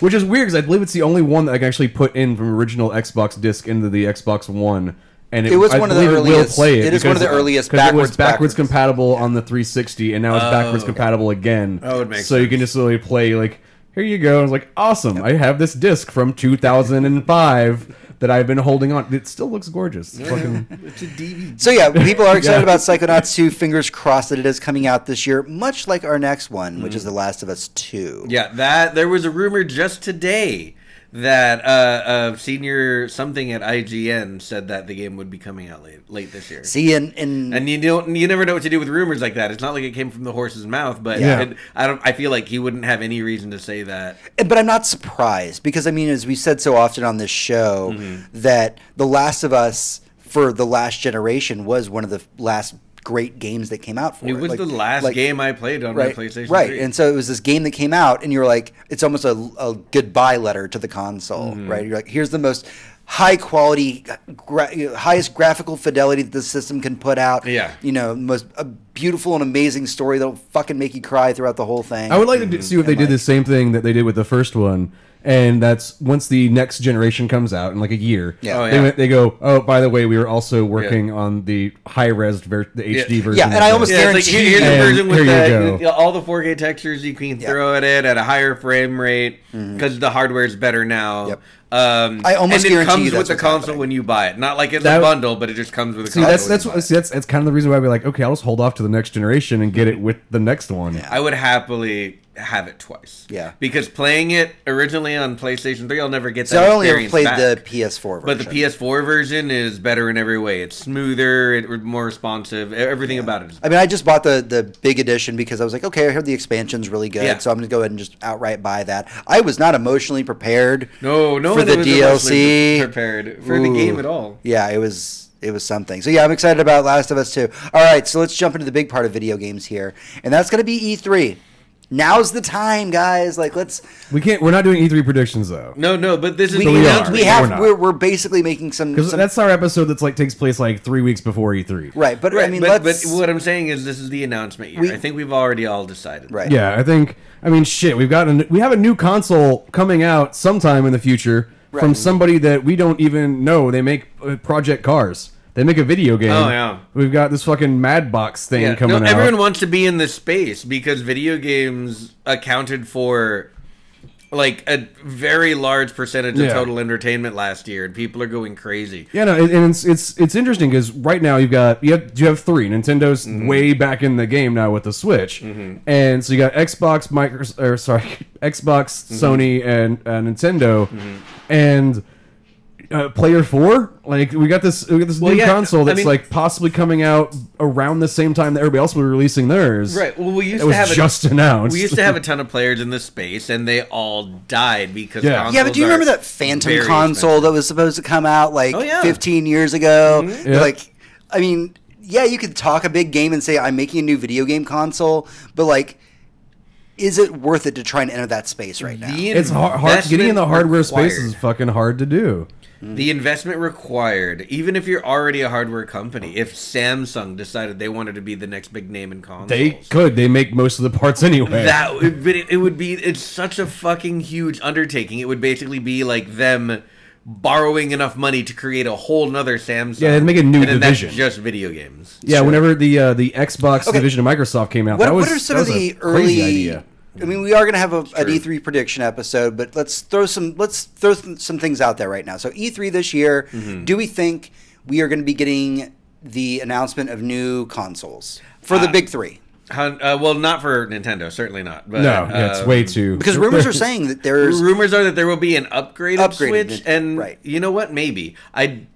which is weird because I believe it's the only one that I can actually put in from original Xbox disc into the Xbox One. And It was I one of the believe it will earliest- play it is one of the because- earliest because it was backwards backwards compatible on the 360, and now it's backwards okay. compatible again. Oh, it makes so you sense. can just literally play like, here you go. I was like, awesome! I have this disc from 2005 that I've been holding on. It still looks gorgeous. It's fucking. It's a DVD. So yeah, people are excited Yeah. about Psychonauts 2. Fingers crossed that it is coming out this year, much like our next one, which is The Last of Us 2. Yeah, there was a rumor just today that a senior something at IGN said that the game would be coming out late this year. See, And you never know what to do with rumors like that. It's not like it came from the horse's mouth, but Yeah. I feel like he wouldn't have any reason to say that. but I'm not surprised because I mean, as we said so often on this show, Mm-hmm. that The Last of Us for the last generation was one of the last great games that came out for it. It was Like- the last like- game I played on right, my PlayStation right. 3. And so it was this game that came out, and you're like, it's almost a goodbye letter to the console, Mm-hmm. right? You're like, here's the most high quality, highest graphical fidelity that the system can put out. Yeah. You know, most beautiful and amazing story that'll fucking make you cry throughout the whole thing. I would like to see if they did the same thing that they did with the first one, and that's once the next generation comes out in like a year. Yeah. Oh, yeah. They go, oh, by the way, we were also working on the high-res, the HD version. Yeah, and of I this." almost Yeah, it's like guarantee here's a And version with here you the, go. all the 4K textures you can throw at it at a higher frame rate because the hardware is better now. Yep. I almost and it guarantee comes you that's with the what's console happening. when you buy it. Not like it's That- a bundle, but it just comes with a See, console. that's kind of the reason why I'd be like, okay, I'll just hold off to the next generation and get it with the next one. I would happily have it twice. Yeah. Because playing it originally on PlayStation 3, I'll never get that So I only ever experience played back. the PS4 version. But the PS4 version is better in every way. It's smoother, more responsive. Everything about it is I mean, I just bought the big edition because I was like, okay, I heard the expansion's really good, Yeah. so I'm going to go ahead and just outright buy that. I was not emotionally prepared no for one the was DLC. emotionally prepared for the Ooh. game at all. Yeah, it was something. So yeah, I'm excited about Last of Us 2. All right, so let's jump into the big part of video games here, and that's going to be E3. Now's the time, guys. Like, let's. We're not doing E3 predictions though, No, but this is We, the we are. announcement. we have. We're not. We're basically making some. because that's our episode that's like takes place like 3 weeks before E3. right, but Right, I mean, but let's. what I'm saying is this is the announcement year. We- I think we've already all decided. Right. Yeah, I mean, shit, we have a new console coming out sometime in the future from Right. somebody that we don't even know. They make Project Cars. They make a video game. Oh, yeah. We've got this fucking Madbox thing Yeah. coming No, out. everyone wants to be in this space because video games accounted for like a very large percentage of Yeah. total entertainment last year, and people are going crazy. Yeah, no, and it's interesting because right now you have three. Nintendo's Mm-hmm. way back in the game now with the Switch, and so you got Xbox, Xbox, Mm-hmm. Sony, and Nintendo, and Player 4. Like we got this new yeah, console I that's mean- like possibly coming out around the same time that everybody else will be releasing theirs. Right. Well, we used It was to have just announced. We used to have a ton of players in this space, and they all died because Yeah. consoles Yeah, but do you are remember that Phantom very console expensive. that was supposed to come out like Oh, yeah. 15 years ago? Yeah. Like, I mean, yeah, you could talk a big game and say I'm making a new video game console, but like, is it worth it to try and enter that space right now? It's hard. Getting in the hardware space is fucking hard to do. The investment required, even if you're already a hardware company, if Samsung decided they wanted to be the next big name in consoles, They could. They make most of the parts anyway. it would be. It's such a fucking huge undertaking. It would basically be like them borrowing enough money to create a whole nother Samsung. Yeah, they'd make a new and then division. That's just video games. Yeah, Sure. whenever the Xbox division of Microsoft came out, What are some of the crazy early? idea. I mean, we are going to have an E3 prediction episode, but let's throw some things out there right now. So E3 this year, do we think we are going to be getting the announcement of new consoles for the big three? Well, not for Nintendo, certainly not. But, No, it's way too. Because rumors are saying that there's rumors are that there will be an upgraded Switch, and right. you know what? Maybe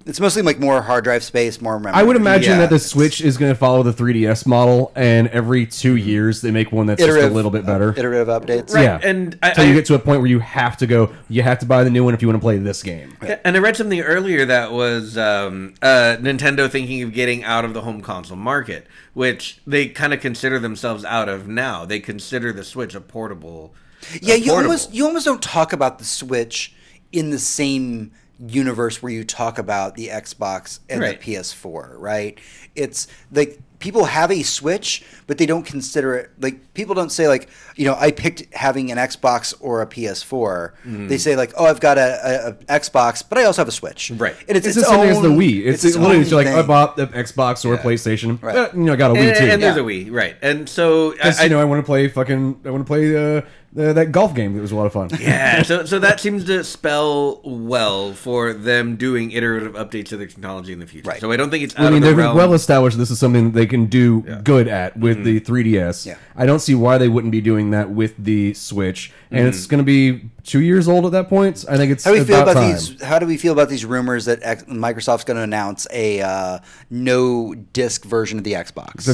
it's mostly like more hard drive space, more memory. I would imagine Yeah, that the Switch is going to follow the 3DS model, and every 2 years they make one that's just a little bit better. Iterative updates. Right. Yeah, And until you get to a point where you have to buy the new one if you want to play this game. And I read something earlier that was Nintendo thinking of getting out of the home console market, which they kind of consider themselves out of now. They consider the Switch a portable. Yeah, you almost don't talk about the Switch in the same universe where you talk about the Xbox and Right. the PS4, right? It's like people have a Switch, but they don't consider it like people don't say like, you know, I picked having an Xbox or a PS4. They say like, oh, I've got a Xbox, but I also have a Switch. Right. And it's It's its the same as the own- Wii. It's its literally own just like thing. I bought the Xbox or a PlayStation. Right. I got a Wii too. And there's Yeah. a Wii, right? And so Because, I want to play that golf game that was a lot of fun. yeah, so that seems to spell well for them doing iterative updates to the technology in the future. Right. So I don't think it's out I mean, of the they're realm. well established. This is something that they can do good at with the 3DS. Yeah. I don't see why they wouldn't be doing that with the Switch. And it's going to be 2 years old at that point. I think it's How do we feel about about time. these? How do we feel about these rumors that Microsoft's going to announce a no disc version of the Xbox?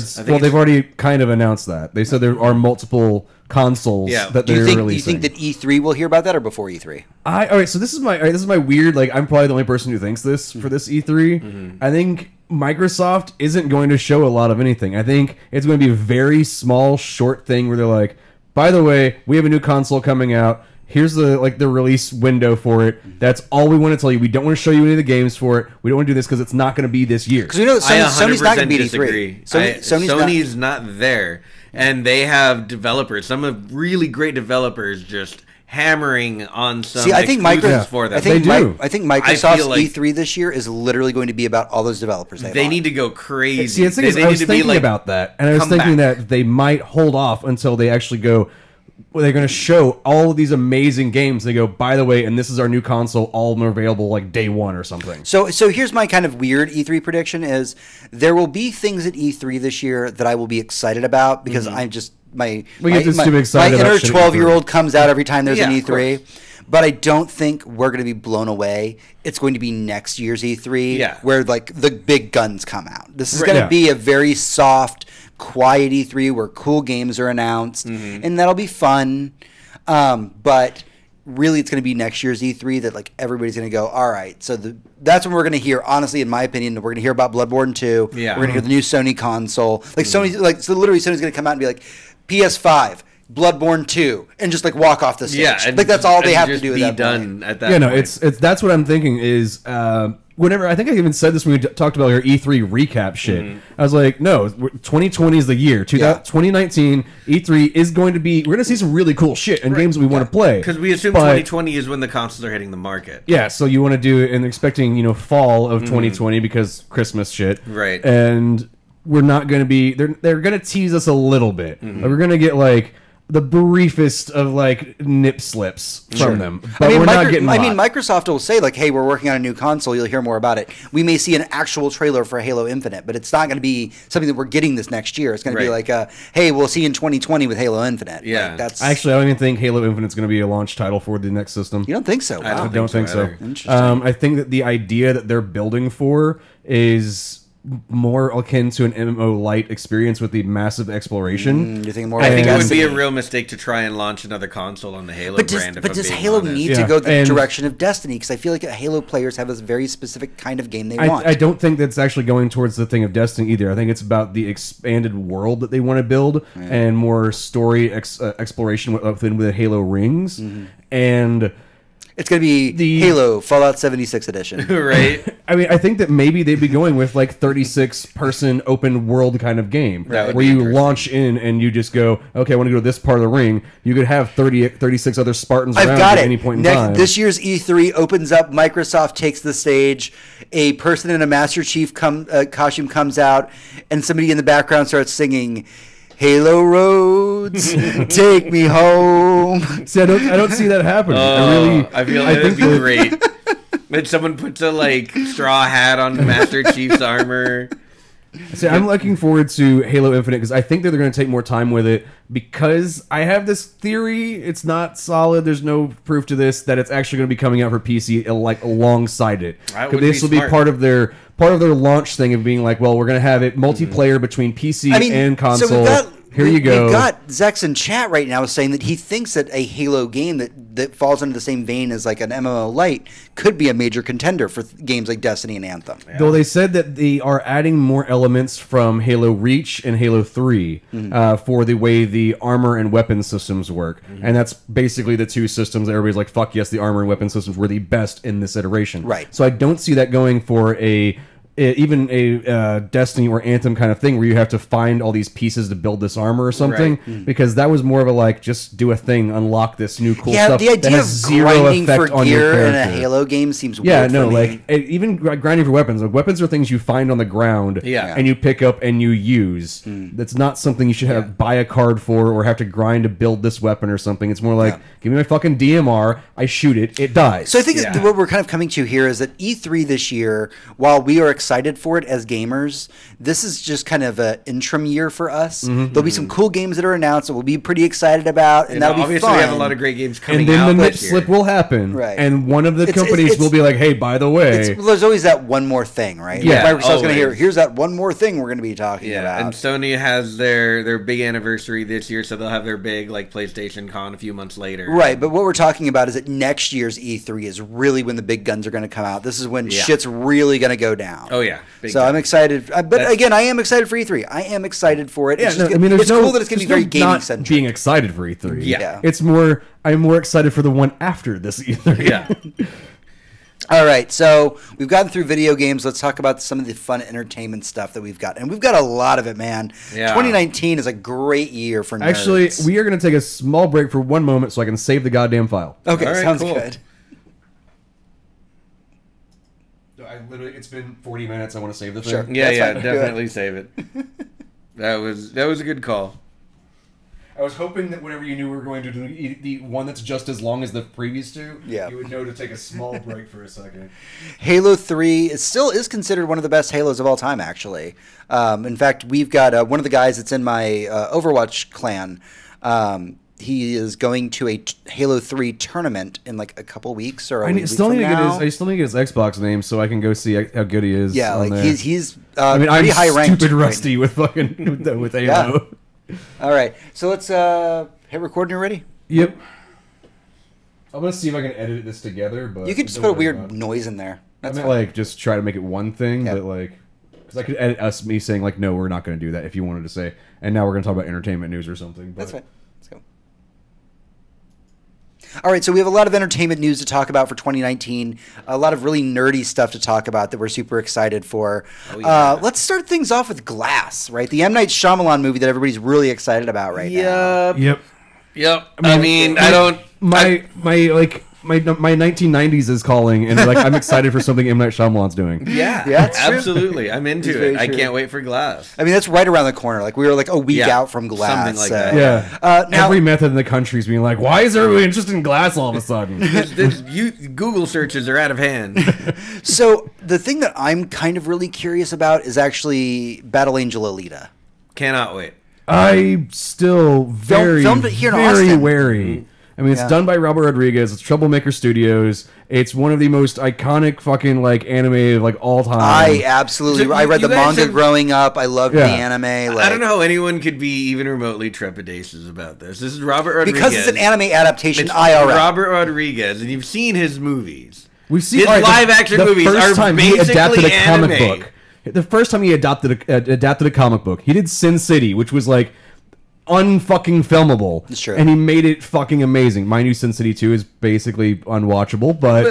They've already kind of announced that. They said there are multiple consoles Yeah. that do they're you releasing. think that E3 will hear about that or before E3? All right, so this is my weird. Like, I'm probably the only person who thinks this for this E3. I think Microsoft isn't going to show a lot of anything. I think it's going to be a very small, short thing where they're like, by the way, we have a new console coming out. Here's the release window for it. That's all we want to tell you. We don't want to show you any of the games for it. We don't want to do this because it's not going to be this year. Because we know that I Sony's not going to 100% be at disagree. E3. Sony's not there, and they have developers. Some of really great developers just hammering on some See, I think exclusives for them. I think They do. I think I Microsoft's feel like- E3 this year is literally going to be about all those developers they need to go crazy. See, the thing is, They I need was to be thinking like, about that, and I was come thinking back. that they might hold off until they actually go. Well, they're going to show all of these amazing games. They go, by the way, and this is our new console. All of them are available like day one or something. So here's my kind of weird E3 prediction: is there will be things at E3 this year that I will be excited about because I'm just my We get my, too excited my about inner shit at 12-year-old comes out every time there's Yeah, an of E3. But I don't think we're going to be blown away. It's going to be next year's E3 Yeah. where like the big guns come out. This is Right. going to Yeah. be a very soft, quiet E3 where cool games are announced, and that'll be fun. But really, it's going to be next year's E3 that like everybody's going to go, all right. So that's when we're going to hear. Honestly, in my opinion, we're going to hear about Bloodborne 2. Yeah. We're going to hear the new Sony console. Like Sony, like so literally, Sony's going to come out and be like, PS5. Bloodborne 2 and just like walk off the stage. Yeah, and like that's all they and have to just do at be that done point. at that. Yeah, no, point. it's that's what I'm thinking is whenever I think I even said this when we talked about your E3 recap shit. I was like, no, 2020 is the year. 2019 E3 is going to be. We're going to see some really cool shit and games that we want to play because we assume But- 2020 is when the consoles are hitting the market. Yeah, so you want to do it and expecting fall of 2020 because Christmas shit, Right. And we're not going to be. They're going to tease us a little bit. We're going to get like the briefest of like nip slips from them, but we're not getting. Microsoft will say like, "Hey, we're working on a new console. You'll hear more about it." We may see an actual trailer for Halo Infinite, but it's not going to be something that we're getting this next year. It's going to be Right. like, "Hey, we'll see you in 2020 with Halo Infinite." Yeah. Like, that's Actually, I don't even think Halo Infinite's going to be a launch title for the next system. you don't think so? I Wow. I don't think so. either. Interesting. I think that the idea that they're building for is more akin to an MMO light experience with the massive exploration. You're thinking more. I think it would Destiny. be a real mistake to try and launch another console on the Halo brand. But does Halo need to Yeah. go the And- direction of Destiny? Because I feel like Halo players have a very specific kind of game they want. I don't think that's actually going towards the thing of Destiny either. I think it's about the expanded world that they want to build and more story exploration within the Halo rings. And It's going to be The- Halo Fallout 76 edition. right? I mean, I think that maybe they'd be going with like 36-person open world kind of game That would where be you interesting. launch in and you just go, okay, I want to go to this part of the ring. You could have 36 other Spartans I've around got at it. any point in time. This year's E3 opens up. Microsoft takes the stage. A person in a Master Chief costume comes out, and somebody in the background starts singing, "Halo Roads, take me home." See, I don't see that happening. I feel like that'd be that- great. When someone puts a like straw hat on Master Chief's armor. See, I'm looking forward to Halo Infinite because I think that they're going to take more time with it because I have this theory. It's not solid. There's no proof to this that it's actually going to be coming out for PC like alongside it. That would This be will be smart. part of their launch thing of being like, well, we're going to have it multiplayer between PC and console. So Here you go. We've got Zex in chat right now saying that he thinks that a Halo game that falls under the same vein as like an MMO Lite could be a major contender for games like Destiny and Anthem. Though they said that they are adding more elements from Halo Reach and Halo 3 for the way the armor and weapon systems work. And that's basically the two systems that everybody's like, fuck yes, the armor and weapon systems were the best in this iteration. Right. So I don't see that going for even a Destiny or Anthem kind of thing where you have to find all these pieces to build this armor or something, because that was more of a like, just do a thing, unlock this new cool Yeah, stuff the that idea of has zero grinding effect for on your gear in a character. Halo game seems Yeah, weird no, for me. like even grinding for weapons. Like weapons are things you find on the ground, Yeah. and you pick up and you use. That's not something you should have buy a card for or have to grind to build this weapon or something. It's more like, give me my fucking DMR, I shoot it, it dies. So I think Yeah. that what we're kind of coming to here is that E3 this year, while we are excited for it as gamers, this is just kind of an interim year for us. There'll be some cool games that are announced that we'll be pretty excited about, and that'll be obviously fun. we have a lot of great games coming and then out the nip this year. slip will happen, Right. and one of the It's- companies it's- will be like, "Hey, by the way." There's always that one more thing, right? Yeah, Like Microsoft's going to hear, always. here's that one more thing we're going to be talking Yeah, about. and Sony has their big anniversary this year, so they'll have their big like PlayStation Con a few months later. Right, but what we're talking about is that next year's E3 is really when the big guns are going to come out. This is when Yeah. shit's really going to go down. Oh yeah, big So time. I'm excited. But That's- again, I am excited for E3. I am excited for it. Yeah, It's, no, just, I mean, there's it's no, cool that it's going to be there's very no gaming not centric. being excited for E3. Yeah. It's more. I'm more excited for the one after this E3. Yeah. All right, so we've gotten through video games. Let's talk about some of the fun entertainment stuff that we've got, and we've got a lot of it, man. Yeah. 2019 is a great year for nerds. Actually, we are going to take a small break for one moment so I can save the goddamn file. okay, All right, sounds cool. good. It's been 40 minutes. I want to save the thing. Sure. Yeah, That's yeah, fine. Do it. definitely save it. That was a good call. I was hoping that whenever you knew we were going to do the one that's just as long as the previous two, Yeah. you would know to take a small break for a second. Halo 3 is considered one of the best Halos of all time, actually. In fact, we've got one of the guys that's in my Overwatch clan. He is going to a Halo 3 tournament in like a couple weeks or a week still from need to now. I still need to get his Xbox name so I can go see how good he is. Yeah, on like there. he's I mean, I'm pretty high ranked. stupid rusty with fucking with Halo. All right, so let's hit record when you're ready. Yep. I'm gonna see if I can edit this together, but You could just don't put a worry weird about it. noise in there. I That's meant fine. like just try to make it one thing, Yeah. but like because I could edit me saying like no, we're not going to do that if you wanted to say, and now we're going to talk about entertainment news or something. But That's fine. Let's go. All right, so we have a lot of entertainment news to talk about for 2019. A lot of really nerdy stuff to talk about that we're super excited for. yeah. Let's start things off with Glass, right? The M. Night Shyamalan movie that everybody's really excited about right now. Yep. Yep. I mean, I don't. My 1990s is calling, and like I'm excited for something M. Night Shyamalan's doing. Yeah, Yeah, it's true. absolutely. I'm It's into very it. I true. can't wait for Glass. I mean, that's right around the corner. Like, we were like a week Yeah, out from Glass. something like so- that. Yeah. Now- Every method in the country is being like, why is everybody interested in Glass all of a sudden? Google searches are out of hand. So the thing that I'm kind of really curious about is actually Battle Angel Alita. Cannot wait. I'm still very, filmed it here in very Austin. wary I mean, it's Yeah. done by Robert Rodriguez. It's Troublemaker Studios. It's one of the most iconic fucking like anime of like all time. I absolutely. So I read you the guys manga have- growing up. I loved Yeah. the anime. Like, I don't know how anyone could be even remotely trepidatious about this. This is Robert Rodriguez. because it's an anime adaptation. It's IRL. Robert Rodriguez, and you've seen his movies. We've seen His all right, live-action the movies first are time he basically adapted a comic anime. book. The first time he adapted a comic book, he did Sin City, which was like unfucking filmable. It's true. And he made it fucking amazing. Mind you, Sin City 2 is basically unwatchable, but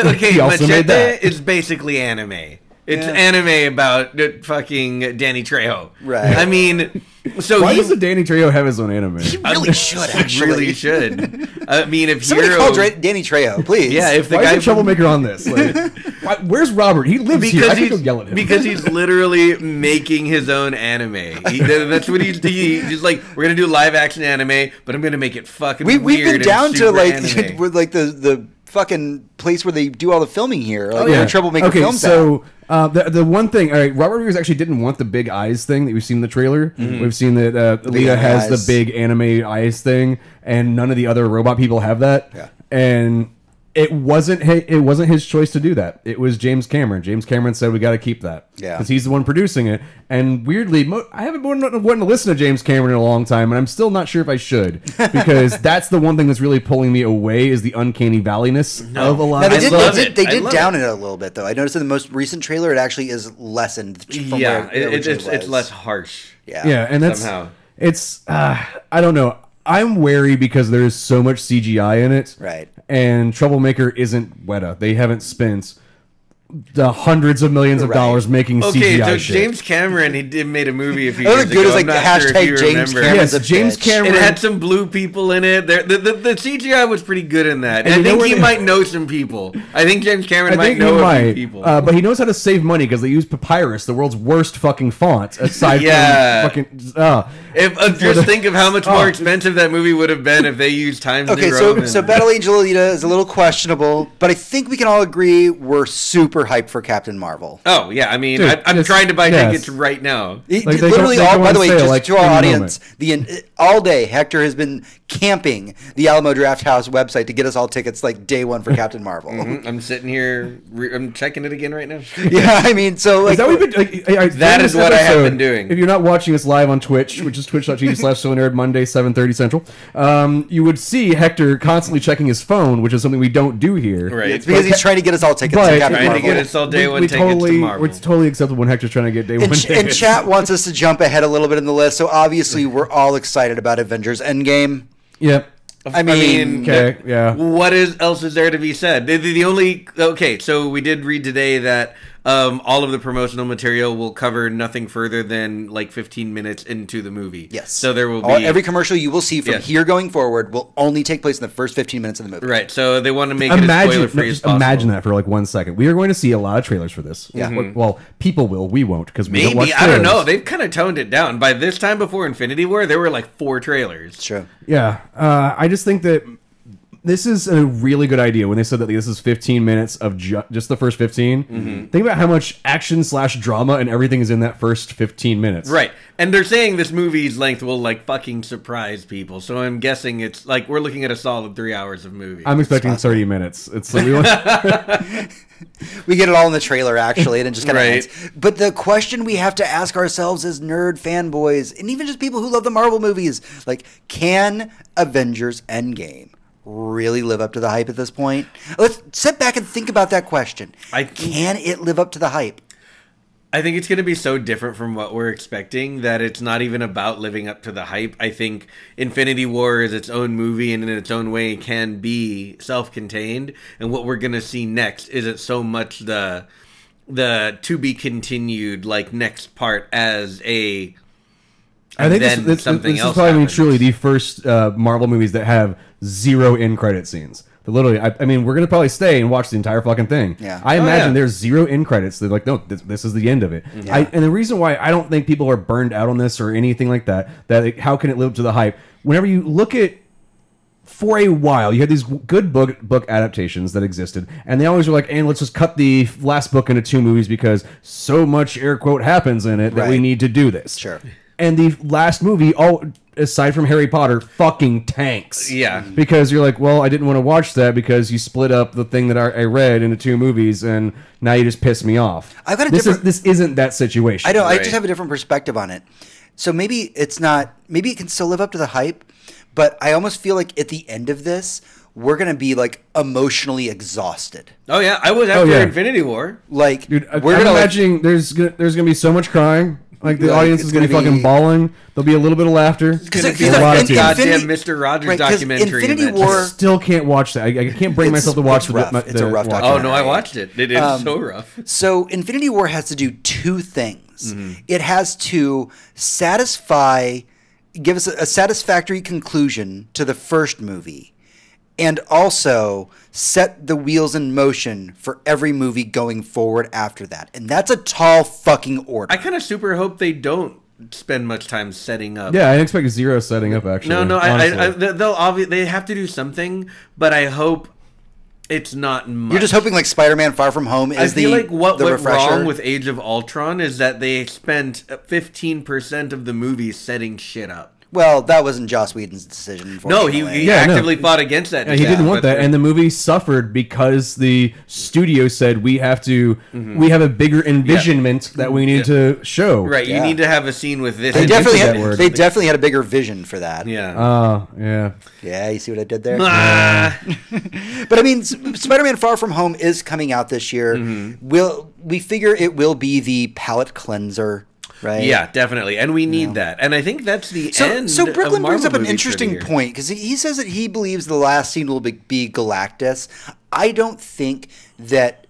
Okay, he also made Machete that. is basically anime. It's Yeah. anime about fucking Danny Trejo. Right. I mean, so Why he does the Danny Trejo have his own anime? He really should actually. really should. I mean, if Somebody Hero, call Danny Trejo, please. yeah, if the Why guy is the troublemaker on this? Like, where's Robert? He lives here. I because could go he's yell at him. because he's literally making his own anime. That's what he's like. We're gonna do live action anime, but I'm gonna make it fucking we've weird been and down to super like anime. with like the fucking place where they do all the filming here. Like, Oh, where Troublemaker okay, films so the one thing, all right, Robert Rodriguez actually didn't want the big eyes thing that we've seen in the trailer. We've seen that big Alita anime has eyes. the big anime eyes thing, and none of the other robot people have that. Yeah. And it wasn't his choice to do that. It was James Cameron. James Cameron said we got to keep that. Yeah. because he's the one producing it. And weirdly, I haven't been wanting to listen to James Cameron in a long time, and I'm still not sure if I should, because that's the one thing that's really pulling me away is the uncanny valleyness of a lot. Now, they I did, love they it. did, they I did love down it a little bit, though. I noticed in the most recent trailer, it actually is lessened from yeah, where it originally it's was. less harsh. Yeah, and that's Somehow. it's I don't know. I'm wary because there is so much CGI in it. Right. And Troublemaker isn't Weta. They haven't spent the hundreds of millions of Right. dollars making Okay, CGI so shit. James Cameron, he made a movie a few Other years good ago. is like I'm not the sure if hashtag you James remember. Cameron's Yes, a James bitch. Cameron. It had some blue people in it. The CGI was pretty good in that. And I you know think where he they- might know some people. I think James Cameron I might think he know a might, few people. but he knows how to save money because they use Papyrus, the world's worst fucking font, aside Yeah. from fucking. Just think of how much more expensive that movie would have been if they used Times Okay, New so Roman. so Battle Angel Alita is a little questionable, but I think we can all agree we're super hyped for Captain Marvel. Oh yeah, I mean, Dude, I'm it's- trying to buy yes. tickets right now. It- Like, they literally, go- they all go by on the way, sale, just like, to our in the audience, all day Hector has been camping the Alamo Draft House website to get us all tickets like day one for Captain Marvel. I'm sitting here, I'm checking it again right now. Yeah, I mean, so like Is that what we've been, That is what I have been doing. If you're not watching us live on Twitch, which is twitch.tv/SoNerd, Monday, 7:30 Central, you would see Hector constantly checking his phone, which is something we don't do here. Right. it's because he's trying to get us all tickets But- to Captain Trying to Marvel. get us all day one we tickets totally, to Marvel. It's totally acceptable when Hector's trying to get day one And tickets. chat wants us to jump ahead a little bit in the list, so obviously we're all excited about Avengers Endgame. Yep. I mean, Okay, yeah. What else is there to be said? The only so we did read today that all of the promotional material will cover nothing further than like 15 minutes into the movie. Yes. So there will be every commercial you will see from Yes. here going forward will only take place in the first 15 minutes of the movie. right. So they want to make it as spoiler free as Just possible. imagine that for like 1 second. We are going to see a lot of trailers for this. Yeah. Well, people will. We won't because we don't watch Maybe I don't know. trailers. They've kind of toned it down. By this time before Infinity War, there were like 4 trailers. It's true. Yeah, I just think that this is a really good idea when they said that this is 15 minutes of just the first 15. Think about how much action/drama and everything is in that first 15 minutes. Right. And they're saying this movie's length will like fucking surprise people. So I'm guessing it's like we're looking at a solid 3 hours of movie. I'm expecting 30 minutes. It's like we want, We get it all in the trailer, actually, and it just kind of Right. ends. But the question we have to ask ourselves as nerd fanboys, and even just people who love the Marvel movies, like, can Avengers Endgame really live up to the hype at this point? Let's sit back and think about that question. Can it live up to the hype? I think it's going to be so different from what we're expecting that it's not even about living up to the hype. I think Infinity War is its own movie and in its own way can be self-contained. And what we're going to see next isn't so much the to be continued like next part as a. I think then this something is else probably happens. truly the first Marvel movies that have 0 end credit scenes. Literally, I mean, we're gonna probably stay and watch the entire fucking thing. Yeah. I imagine yeah. there's 0 end credits. They're like, no, this is the end of it. And the reason why I don't think people are burned out on this or anything like that, how can it live up to the hype? Whenever you look at, for a while, you had these good book adaptations that existed, and they always were like, and let's just cut the last book into 2 movies because so much air quote happens in it that we Right. need to do this. Sure. And the last movie, aside from Harry Potter, fucking tanks. Yeah. Because you're like, well, I didn't want to watch that because you split up the thing that I read into 2 movies, and now you just piss me off. I've got a this different- This isn't that situation. I know. I Right. just have a different perspective on it. So maybe it's not. Maybe it can still live up to the hype, but I almost feel like at the end of this, we're gonna be like emotionally exhausted. Oh yeah, I was after yeah. Infinity War. Like Dude, we're I'm gonna like, imagining there's gonna be so much crying. Like the Like, audience it's is gonna be gonna fucking be- bawling. There'll be a little bit of laughter. because There'll be a lot of tears. Goddamn Mr. Rogers documentary Infinity that- War. Still can't watch that. I can't bring myself to watch it's rough. It's a rough watch Oh it. no, I watched it. It is so rough. So Infinity War has to do 2 things. Mm-hmm. It has to give us a satisfactory conclusion to the first movie, and also set the wheels in motion for every movie going forward after that. And that's a tall fucking order. I kind of super hope they don't spend much time setting up. Yeah, I expect 0 setting up actually. No, honestly. they have to do something, but I hope it's not much. You're just hoping like Spider-Man: Far From Home I is feel the like what the went refresher. wrong with Age of Ultron is that they spent 15% of the movie setting shit up. Well, that wasn't Joss Whedon's decision. No, Unfortunately. he Yeah, no. actively fought against that. Yeah, he didn't want but that, they're- and the movie suffered because the studio said we have a bigger envisionment that we need to show. right. Yeah. You need to have a scene with this. They and definitely this. that had. word. They definitely had a bigger vision for that. Yeah. Yeah. Yeah, you see what I did there? Ah. But I mean, Spider-Man: Far From Home is coming out this year. We figure it will be the palate cleanser, right? Yeah, definitely, and we need that. And I think that's the end. So of Brooklyn brings Marvel up an movies interesting for the year. point because he says that he believes the last scene will be Galactus. I don't think that.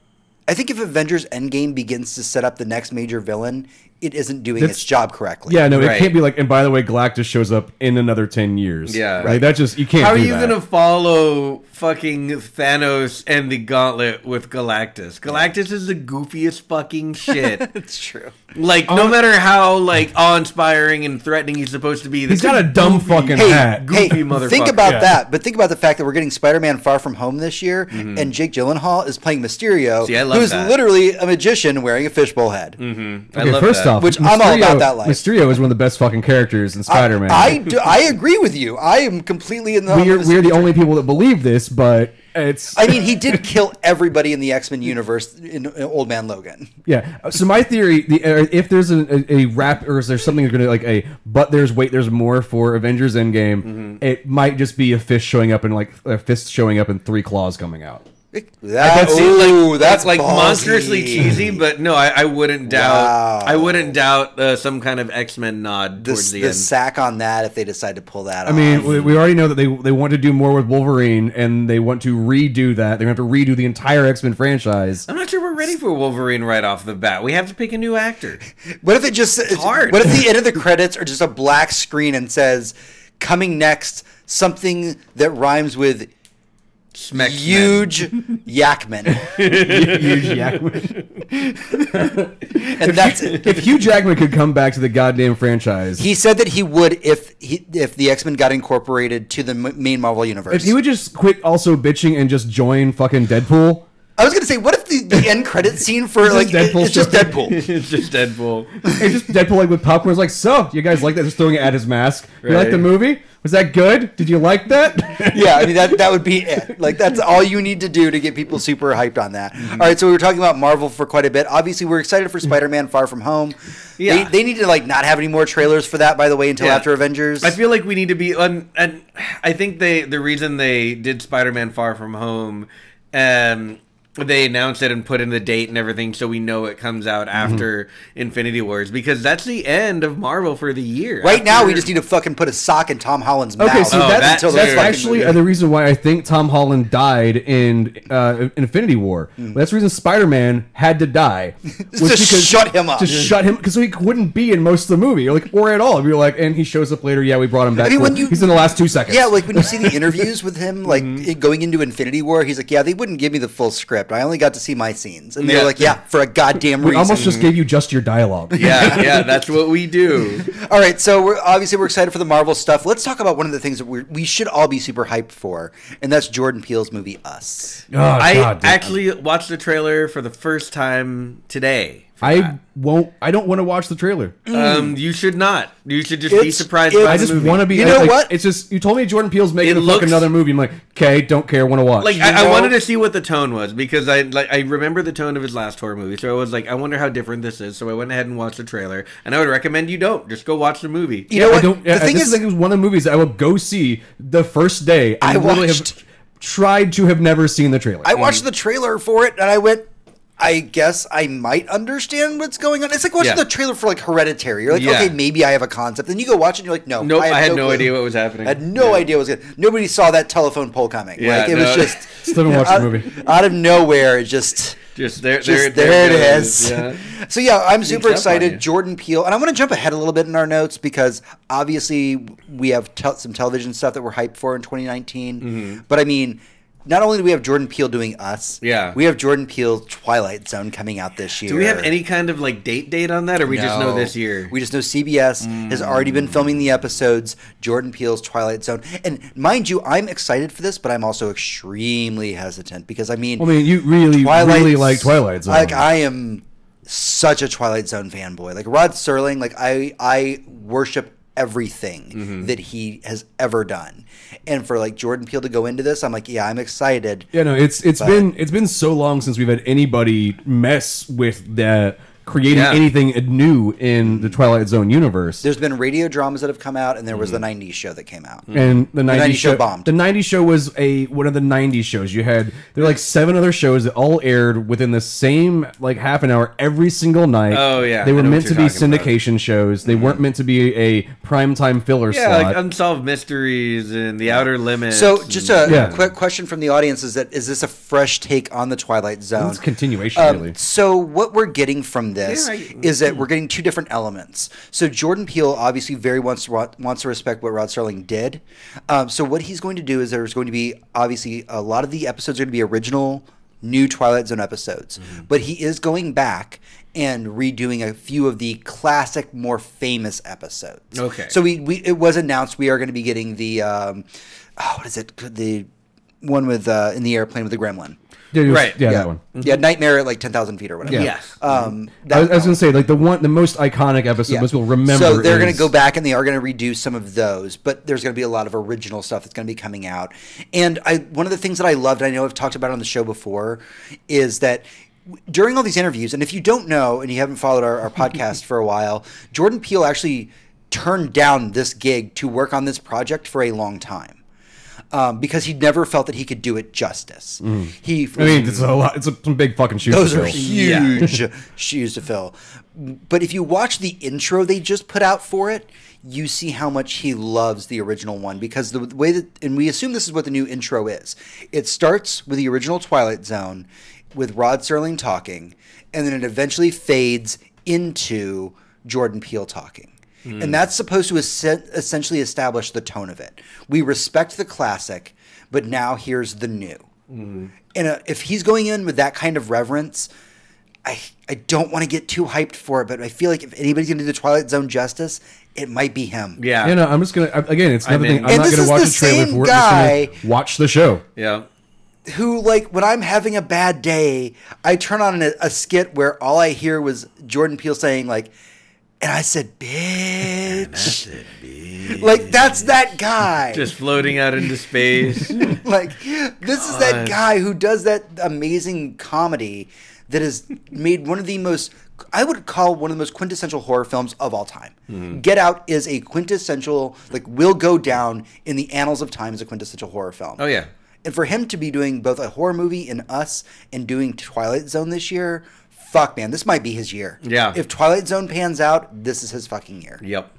I think if Avengers Endgame begins to set up the next major villain, it isn't doing its job correctly. Yeah, no, Right. it can't be like. And by the way, Galactus shows up in another 10 years. Yeah. like that. Just you can't. How are do you that. gonna follow fucking Thanos and the Gauntlet with Galactus? Galactus is the goofiest fucking shit. It's true. Like, no matter how like awe-inspiring and threatening he's supposed to be, He's got a dumb fucking hat. goofy Hey, motherfucker. think about Yeah. that, but think about the fact that we're getting Spider-Man: Far From Home this year, and Jake Gyllenhaal is playing Mysterio, See, I love who's that. literally a magician wearing a fishbowl head. I Okay, love first that. off, Which I'm all about that life. Mysterio is one of the best fucking characters in Spider-Man. I agree with you. I am completely in the. we're the only people that believe this, but it's. I mean, he did kill everybody in the X-Men universe in Old Man Logan. Yeah. So my theory, if there's a rap or is there something you're gonna like but there's more for Avengers Endgame, it might just be a fish showing up and like a fist showing up and 3 claws coming out. That, See, that's like ballsy. monstrously cheesy, but no, I wouldn't doubt. Wow. I wouldn't doubt some kind of X-Men nod towards the The end. sack on that if they decide to pull that off. I mean, we already know that they want to do more with Wolverine, and they want to redo that. They're going to have to redo the entire X-Men franchise. I'm not sure we're ready for Wolverine right off the bat. We have to pick a new actor. what if it just? It's hard. What if the end of the credits are just a black screen and says, "Coming next, something that rhymes with." Smeck Huge Yakman, Hugh Jackman. and that's it. If Hugh Jackman could come back to the goddamn franchise, He said that he would if the X-Men got incorporated to the main Marvel universe. if he would just quit also bitching and just join fucking Deadpool. I was gonna say, what if the end credit scene for It's like just Deadpool it's just show. Deadpool? It's just Deadpool. And just Deadpool like with popcorn is like, so you guys like that? Just throwing it at his mask. You like Right. the movie? Was that good? Did you like that? Yeah, I mean that would be it. Like that's all you need to do to get people super hyped on that. All right, so we were talking about Marvel for quite a bit. Obviously, we're excited for Spider-Man: Far From Home. Yeah. They need to like not have any more trailers for that, by the way, until Yeah. after Avengers. I feel like we need to be, and I think the reason they did Spider-Man: Far From Home, they announced it and put in the date and everything, so we know it comes out after Infinity Wars, because that's the end of Marvel for the year. right now, we After- just need to fucking put a sock in Tom Holland's Okay, mouth. so that's until the that's fucking actually movie. the reason why I think Tom Holland died in Infinity War. That's the reason Spider-Man had to die. To shut him up. To shut him, because he wouldn't be in most of the movie, or at all. We were like, and he shows up later. Yeah, we brought him back. I mean, Cool. when you- He's in the last 2 seconds. Yeah, like when you see the interviews with him, like going into Infinity War, he's like, "Yeah, they wouldn't give me the full script. I only got to see my scenes." And they Yeah. were like, "Yeah, for a goddamn we reason." almost just gave you just your dialogue. yeah, that's what we do. All right, so we're excited for the Marvel stuff. Let's talk about one of the things that we should all be super hyped for, and that's Jordan Peele's movie Us. Oh, I God, dude. actually watched the trailer for the first time today I won't. I don't want to watch the trailer. You should not. You should just be surprised by I the just movie. want to be. You know like, what? It's just you told me Jordan Peele's making It a fucking looks- another movie. I'm like, okay, don't care, want to watch. Like You I know- wanted to see what the tone was because I remember the tone of his last horror movie, so I was like, I wonder how different this is. So I went ahead and watched the trailer, and I would recommend you don't just go watch the movie. You know I what? don't. The thing this is, like, it was one of the movies I will go see the first day. And I literally watched- have tried to have never seen the trailer. I watched the trailer for it, and I went, I guess I might understand what's going on. It's like watching Yeah. the trailer for like Hereditary. You're like, Yeah. okay, maybe I have a concept. Then you go watch it, and you're like, no, Nope, I had no clue. idea what was happening. I had no idea what was going. Nobody saw that telephone pole coming. Yeah, like it no. was just Still haven't watched out, the movie. out of nowhere. It just. Just there Just there it is. Yeah. So yeah, I'm super up on excited. you. Jordan Peele, and I want to jump ahead a little bit in our notes because obviously we have some television stuff that we're hyped for in 2019. But I mean, not only do we have Jordan Peele doing Us, Yeah. we have Jordan Peele's Twilight Zone coming out this year. Do we have any kind of like date on that, or we just know No. this year? We just know CBS has already been filming the episodes. Jordan Peele's Twilight Zone, and mind you, I'm excited for this, but I'm also extremely hesitant because I mean, I mean, you really like Twilight Zone. Like I am such a Twilight Zone fanboy. Like Rod Serling, like I worship everything that he has ever done. And for like Jordan Peele to go into this, I'm like, yeah, I'm excited. Yeah, no, it's been so long since we've had anybody mess with that creating Yeah. anything new in the Twilight Zone universe. There's been radio dramas that have come out, and there was the '90s show that came out. And the 90s 90s show bombed. The 90s show was one of the 90s shows. You had there were like 7 other shows that all aired within the same like half an hour every single night. Oh, yeah, they I were know meant what to be you're talking about. syndication shows. They weren't meant to be a primetime filler Yeah, slot. like Unsolved Mysteries and The Outer Limits. So, just a Yeah. quick question from the audience: is this a fresh take on the Twilight Zone? It's a continuation, really. So, what we're getting from this Yeah, is that we're getting two different elements. So, Jordan Peele obviously very wants to respect what Rod Serling did. So, what he's going to do is there's going to be obviously a lot of the episodes are going to be original new Twilight Zone episodes, but he is going back and redoing a few of the classic, more famous episodes. Okay. So it was announced we are going to be getting the what is it? The one with in the airplane with the gremlin. Yeah, Right. Yeah, that one. Yeah, Nightmare at like 10,000 feet or whatever. Yeah. Yes. I was gonna say like the most iconic episode most people remember. So they're going is- to go back and they are going to redo some of those, but there's going to be a lot of original stuff that's going to be coming out. And one of the things that I loved, I know I've talked about it on the show before, is that during all these interviews, and if you don't know and you haven't followed our podcast for a while, Jordan Peele actually turned down this gig to work on this project for a long time. Because he never felt that he could do it justice. I mean, it's a lot. It's some big fucking shoes. those to are fill. huge shoes to fill. But if you watch the intro they just put out for it, you see how much he loves the original one because the way that, and we assume this is what the new intro is. It starts with the original Twilight Zone with Rod Serling talking, and then it eventually fades into Jordan Peele talking. And that's supposed to essentially establish the tone of it. We respect the classic, but now here's the new. And if he's going in with that kind of reverence, I don't want to get too hyped for it, but I feel like if anybody's going to do the Twilight Zone justice, it might be him. Yeah. Yeah, no, I'm just gonna again. It's another I'm in. thing. I'm And not this gonna is watch the the trailer same for it. guy- I'm just gonna watch the show. Yeah. Who, like, when I'm having a bad day, I turn on a skit where all I hear was Jordan Peele saying, like, and I said, bitch. Like, that's that guy. Just floating out into space. Like, this is that guy who does that amazing comedy that has made one of the most, I would call one of the most quintessential horror films of all time. Get Out is a quintessential, like, will go down in the annals of time as a quintessential horror film. Oh yeah. And for him to be doing both a horror movie and Us and doing Twilight Zone this year, fuck, man, this might be his year. Yeah. If Twilight Zone pans out, this is his fucking year. Yep.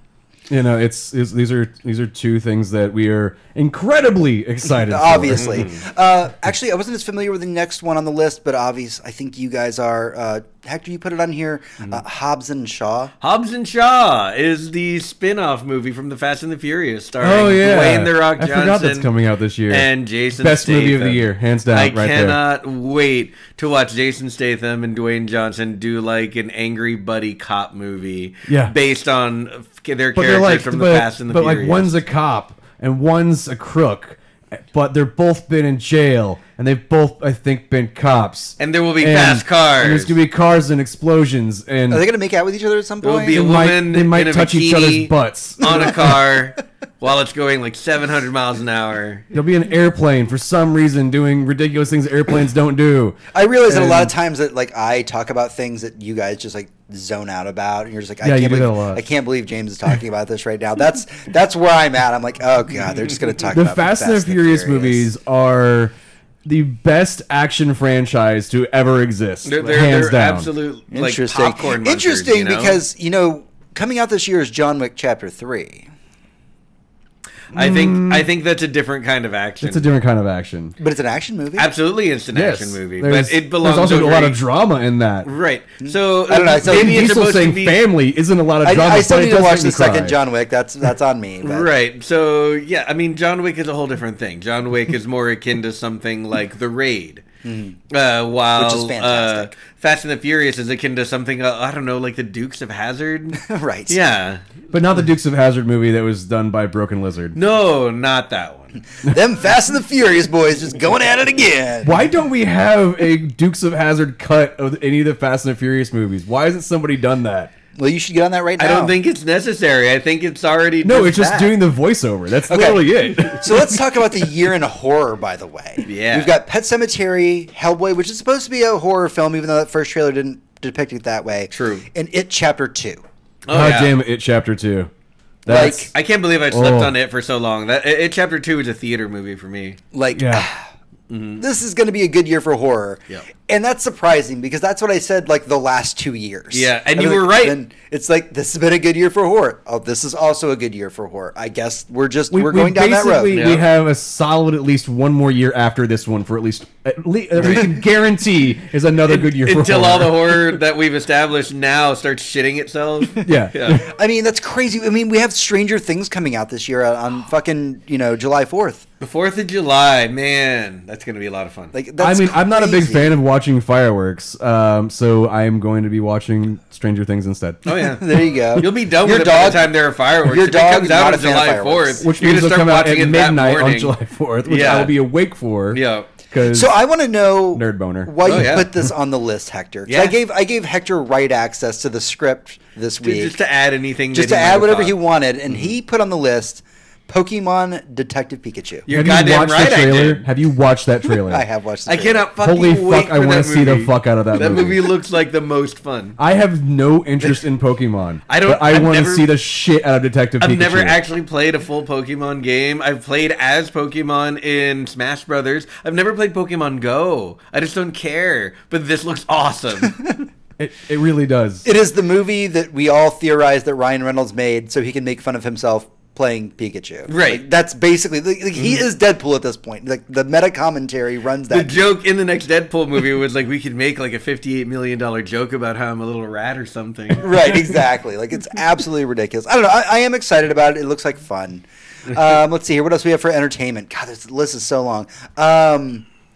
You know, these are two things that we are incredibly excited for. Obviously. Actually, I wasn't as familiar with the next one on the list, but obvious. I think you guys are. Hector, you put it on here. Hobbs and Shaw. Hobbs and Shaw is the spin-off movie from The Fast and the Furious, starring Oh yeah, Dwayne The Rock Johnson. I forgot that's coming out this year. And Jason Best Statham. movie of the year, hands down. I right cannot wait to watch Jason Statham and Dwayne Johnson do like an angry buddy cop movie, Yeah. based on their there. characters from The Fast and the Furious. Like one's a cop and one's a crook, but they're both been in jail, and they've both, I think, been cops. And there will be fast cars. And there's gonna be cars and explosions. And Are they going to make out with each other at some There will point? be a woman they might in a touch each other's bikini butts on a car while it's going like 700 miles an hour. There'll be an airplane for some reason doing ridiculous things airplanes don't do. I realize that a lot of And- times that like I talk about things that you guys just like zone out about, and you're just like, Yeah, I you can't do that a believe lot. I can't believe James is talking about this right now. That's where I'm at. I'm like, oh god, they're just going to talk The about Fast and the Furious movies are the best action franchise to ever exist, They're hands down. absolute like Interesting. popcorn munchers, Interesting you know? because coming out this year is John Wick Chapter 3. I think that's a different kind of action. It's a different kind of action. But it's an action movie. Absolutely, it's an Yes, action movie, there's- but it belongs. There's also a over lot of drama in that. right. So I don't know, so maybe Vin it's Diesel supposed saying to be family isn't a lot of I, drama. I still but it need to does watch make me the second cry. John Wick. That's on me. But. Right. So yeah, I mean, John Wick is a whole different thing. John Wick is more akin to something like The Raid. While Which is fantastic. Fast and the Furious is akin to something I don't know, like the Dukes of Hazzard. Right. Yeah. But not the Dukes of Hazzard movie that was done by Broken Lizard. No, not that one. Them Fast and the Furious boys just going at it again. Why don't we have a Dukes of Hazzard cut of any of the Fast and the Furious movies? Why hasn't somebody done that? Well, you should get on that right now. I don't think it's necessary. I think it's already No, it's just that. doing the voiceover. That's Okay. literally it. So let's talk about the year in horror, by the way. Yeah. We've got Pet Sematary, Hellboy, which is supposed to be a horror film, even though that first trailer didn't depict it that way. True. And It Chapter 2. Oh, God yeah. damn it, Chapter 2. That's, I can't believe I slept Oh. on it for so long. That Chapter 2 is a theater movie for me. Like, yeah. this is going to be a good year for horror. Yep. And that's surprising because that's what I said like the last 2 years. Yeah, and I you mean, were right. then it's like, this has been a good year for horror. Oh, this is also a good year for horror. I guess we're going down that road. basically- Yeah. We have a solid at least one more year after this one for at least we can guarantee is another good year for Until horror. all the horror that we've established now starts shitting itself. Yeah. Yeah. I mean, that's crazy. I mean, we have Stranger Things coming out this year on fucking, July 4th. The 4th of July, man, that's going to be a lot of fun. Like, I that's mean, I'm not a big crazy. fan of watching fireworks, so I am going to be watching Stranger Things instead. Oh, yeah. There you go. You'll be done Your with it by dog- the time there are fireworks. your If dog it comes is out not on a fan of July fireworks. 4th, Which you're means going they'll to come start out at watching it that midnight on morning. July 4th, which Yeah. I will be awake for. Yeah. Because So I want to know Nerd boner. why Oh, you yeah. put this on the list, Hector. 'Cause Yeah. I gave Hector right access to the script this week, Just to add anything. just that to he might add have whatever thought. he wanted, and he put on the list Pokemon Detective Pikachu. You're have you goddamn watched right the I trailer? did. Have you watched that trailer? I have watched. The I trailer. cannot fucking Holy wait fuck, I for wanna that see the movie. fuck out of that That movie. movie looks like the most fun. I have no interest in Pokemon. I don't- But I I've want to never- see the shit out of Detective Pikachu. I've never actually played a full Pokemon game. I've played as Pokemon in Smash Brothers. I've never played Pokemon Go. I just don't care. But this looks awesome. It really does. It is the movie that we all theorized that Ryan Reynolds made so he can make fun of himself playing Pikachu. Right. Like, that's basically like, he is Deadpool at this point. Like the meta commentary runs The that. joke in the next Deadpool movie was like we could make like a $58 million joke about how I'm a little rat or something. Right, exactly. Like it's absolutely ridiculous. I don't know. I am excited about it. It looks like fun. Let's see here. What else we have for entertainment? God, this list is so long.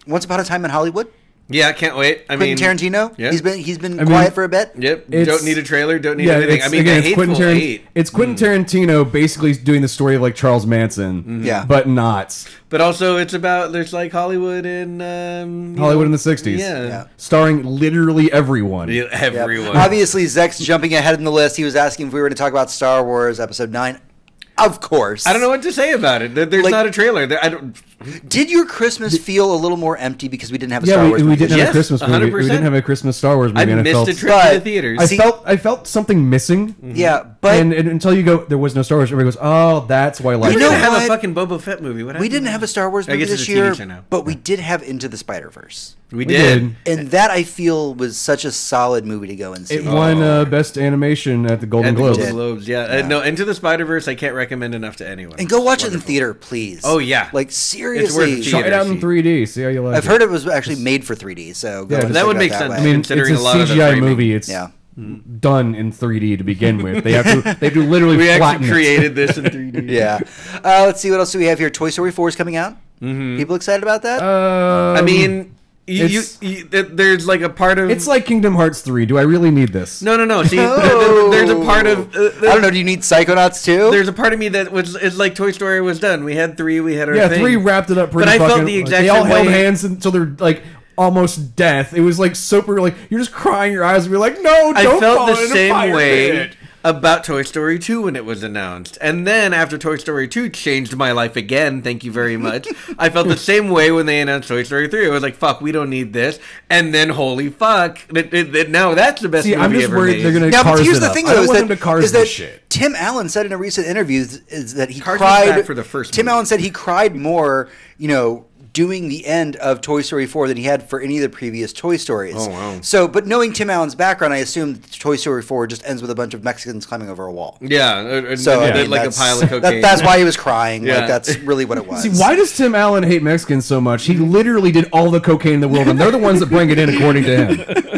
Once Upon a Time in Hollywood. Yeah, I can't wait. I mean, Quentin Tarantino. yeah. He's been I mean, quiet for a bit. Yep. It's- Don't need a trailer. Don't need Yeah, anything. I it's, mean, again, the it's Quentin, Hateful Eight. it's Quentin Tarantino basically doing the story of like Charles Manson, Yeah. but not But also, it's about there's like Hollywood in Hollywood in the 60s. Yeah. starring literally everyone. Yeah, Yep. everyone. Obviously, Zek's jumping ahead in the list. He was asking if we were going to talk about Star Wars Episode 9. Of course. I don't know what to say about it. There's Like- not a trailer. I don't. Did your Christmas feel a little more empty because we didn't have a Yeah, Star Wars we movie? didn't have Yes, a Christmas movie. We 100%. didn't have a Christmas Star Wars movie. I and missed felt, a trip to But- the theaters. I See- felt something missing. Yeah, but and until you go, there was no Star Wars. Everybody goes, "Oh, that's why I like we You didn't know it." have what? a fucking Boba Fett movie. What we happened? didn't have a Star Wars I movie guess it's this a TV year. show now. But we did have Into the Spider-Verse. We did. And that, I feel, was such a solid movie to go and see. It won Best Animation at the Golden And the Globes. Golden Globes, yeah. Yeah. No, Into the Spider-Verse, I can't recommend enough to anyone. And go watch it in Wonderful. theater, please. Oh, yeah. Like, It's seriously. worth Try it out in 3D. See how you like I've it. heard it was actually made for 3D, so go Yeah, and that check would it out make that sense. way. I mean, it's considering a a lot of the CGI framing. movie. It's Yeah. done in 3D to begin with. They have to literally We flatten actually it. created this in 3D. Yeah. Let's see what else do we have here. Toy Story 4 is coming out. People excited about that? I mean, There's like a part of It's like Kingdom Hearts 3. Do I really need this? no. See, there's a part of I don't know. Do you need Psychonauts too? there's a part of me that is like Toy Story was done. We had 3. We had our Yeah, thing. 3 wrapped it up pretty But I felt fucking... the exact they all same held way. hands until they're like almost death. It was like super like you're just crying your eyes and you're like, no, don't I felt fall the in a same fire way pit. about Toy Story 2 when it was announced. And then after Toy Story 2 changed my life again, thank you very much, I felt the same way when they announced Toy Story 3. I was like, fuck, we don't need this. And then, holy fuck, now that's the best See, movie I'm just ever worried made. they're gonna Now, but cars here's it the up. thing, I though, don't is want them that, to cars is that this shit. Tim Allen said in a recent interview is that he Cars was cried bad for the first Tim movie. Allen said he cried more, doing the end of Toy Story 4 than he had for any of the previous Toy Stories. Oh, wow. So, but knowing Tim Allen's background, I assume Toy Story 4 just ends with a bunch of Mexicans climbing over a wall. Yeah, So, I mean, like a that's- pile of cocaine. that's why he was crying. Yeah. Like, that's really what it was. See, why does Tim Allen hate Mexicans so much? He literally did all the cocaine in the world, and they're the ones that bring it in, according to him.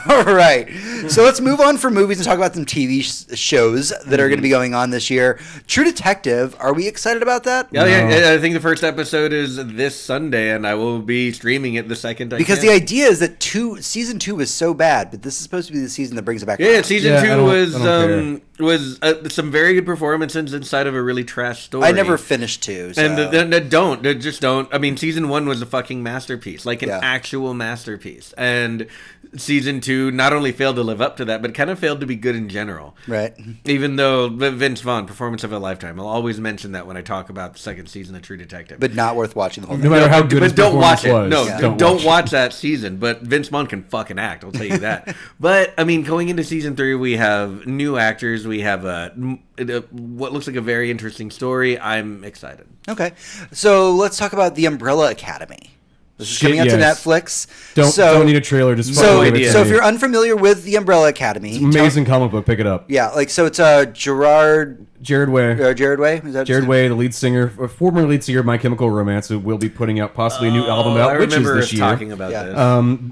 All right. So let's move on from movies and talk about some TV shows that are going to be going on this year. True Detective, are we excited about that? Oh, yeah, I think the first episode is this Sunday, and I will be streaming it the second I Because can. the idea is that season 2 was so bad, but this is supposed to be the season that brings it back. Yeah, around. season Yeah, 2 I don't was some very good performances inside of a really trash story. I never finished 2. So. And just don't. I mean, season 1 was a fucking masterpiece, like an actual masterpiece. And season 2 not only failed to live up to that, but kind of failed to be good in general. Right. Even though Vince Vaughn, performance of a lifetime, I'll always mention that when I talk about the second season of True Detective. But not worth watching the whole No thing. matter how good his But don't watch it. performance was. No, Yeah. don't watch that season. But Vince Vaughn can fucking act. I'll tell you that. But I mean, going into season 3, we have new actors. We have what looks like a very interesting story. I'm excited. Okay. So let's talk about The Umbrella Academy. This is coming out to Yes. Netflix. Don't need a trailer. Just So, fucking give it to so if me. you're unfamiliar with The Umbrella Academy, amazing comic book, pick it up. yeah, like so it's Jared Way. Is that Jared Way, the lead singer, or former lead singer of My Chemical Romance, who will be putting out possibly a new album I out, which is remember this us year. talking about Yeah. this.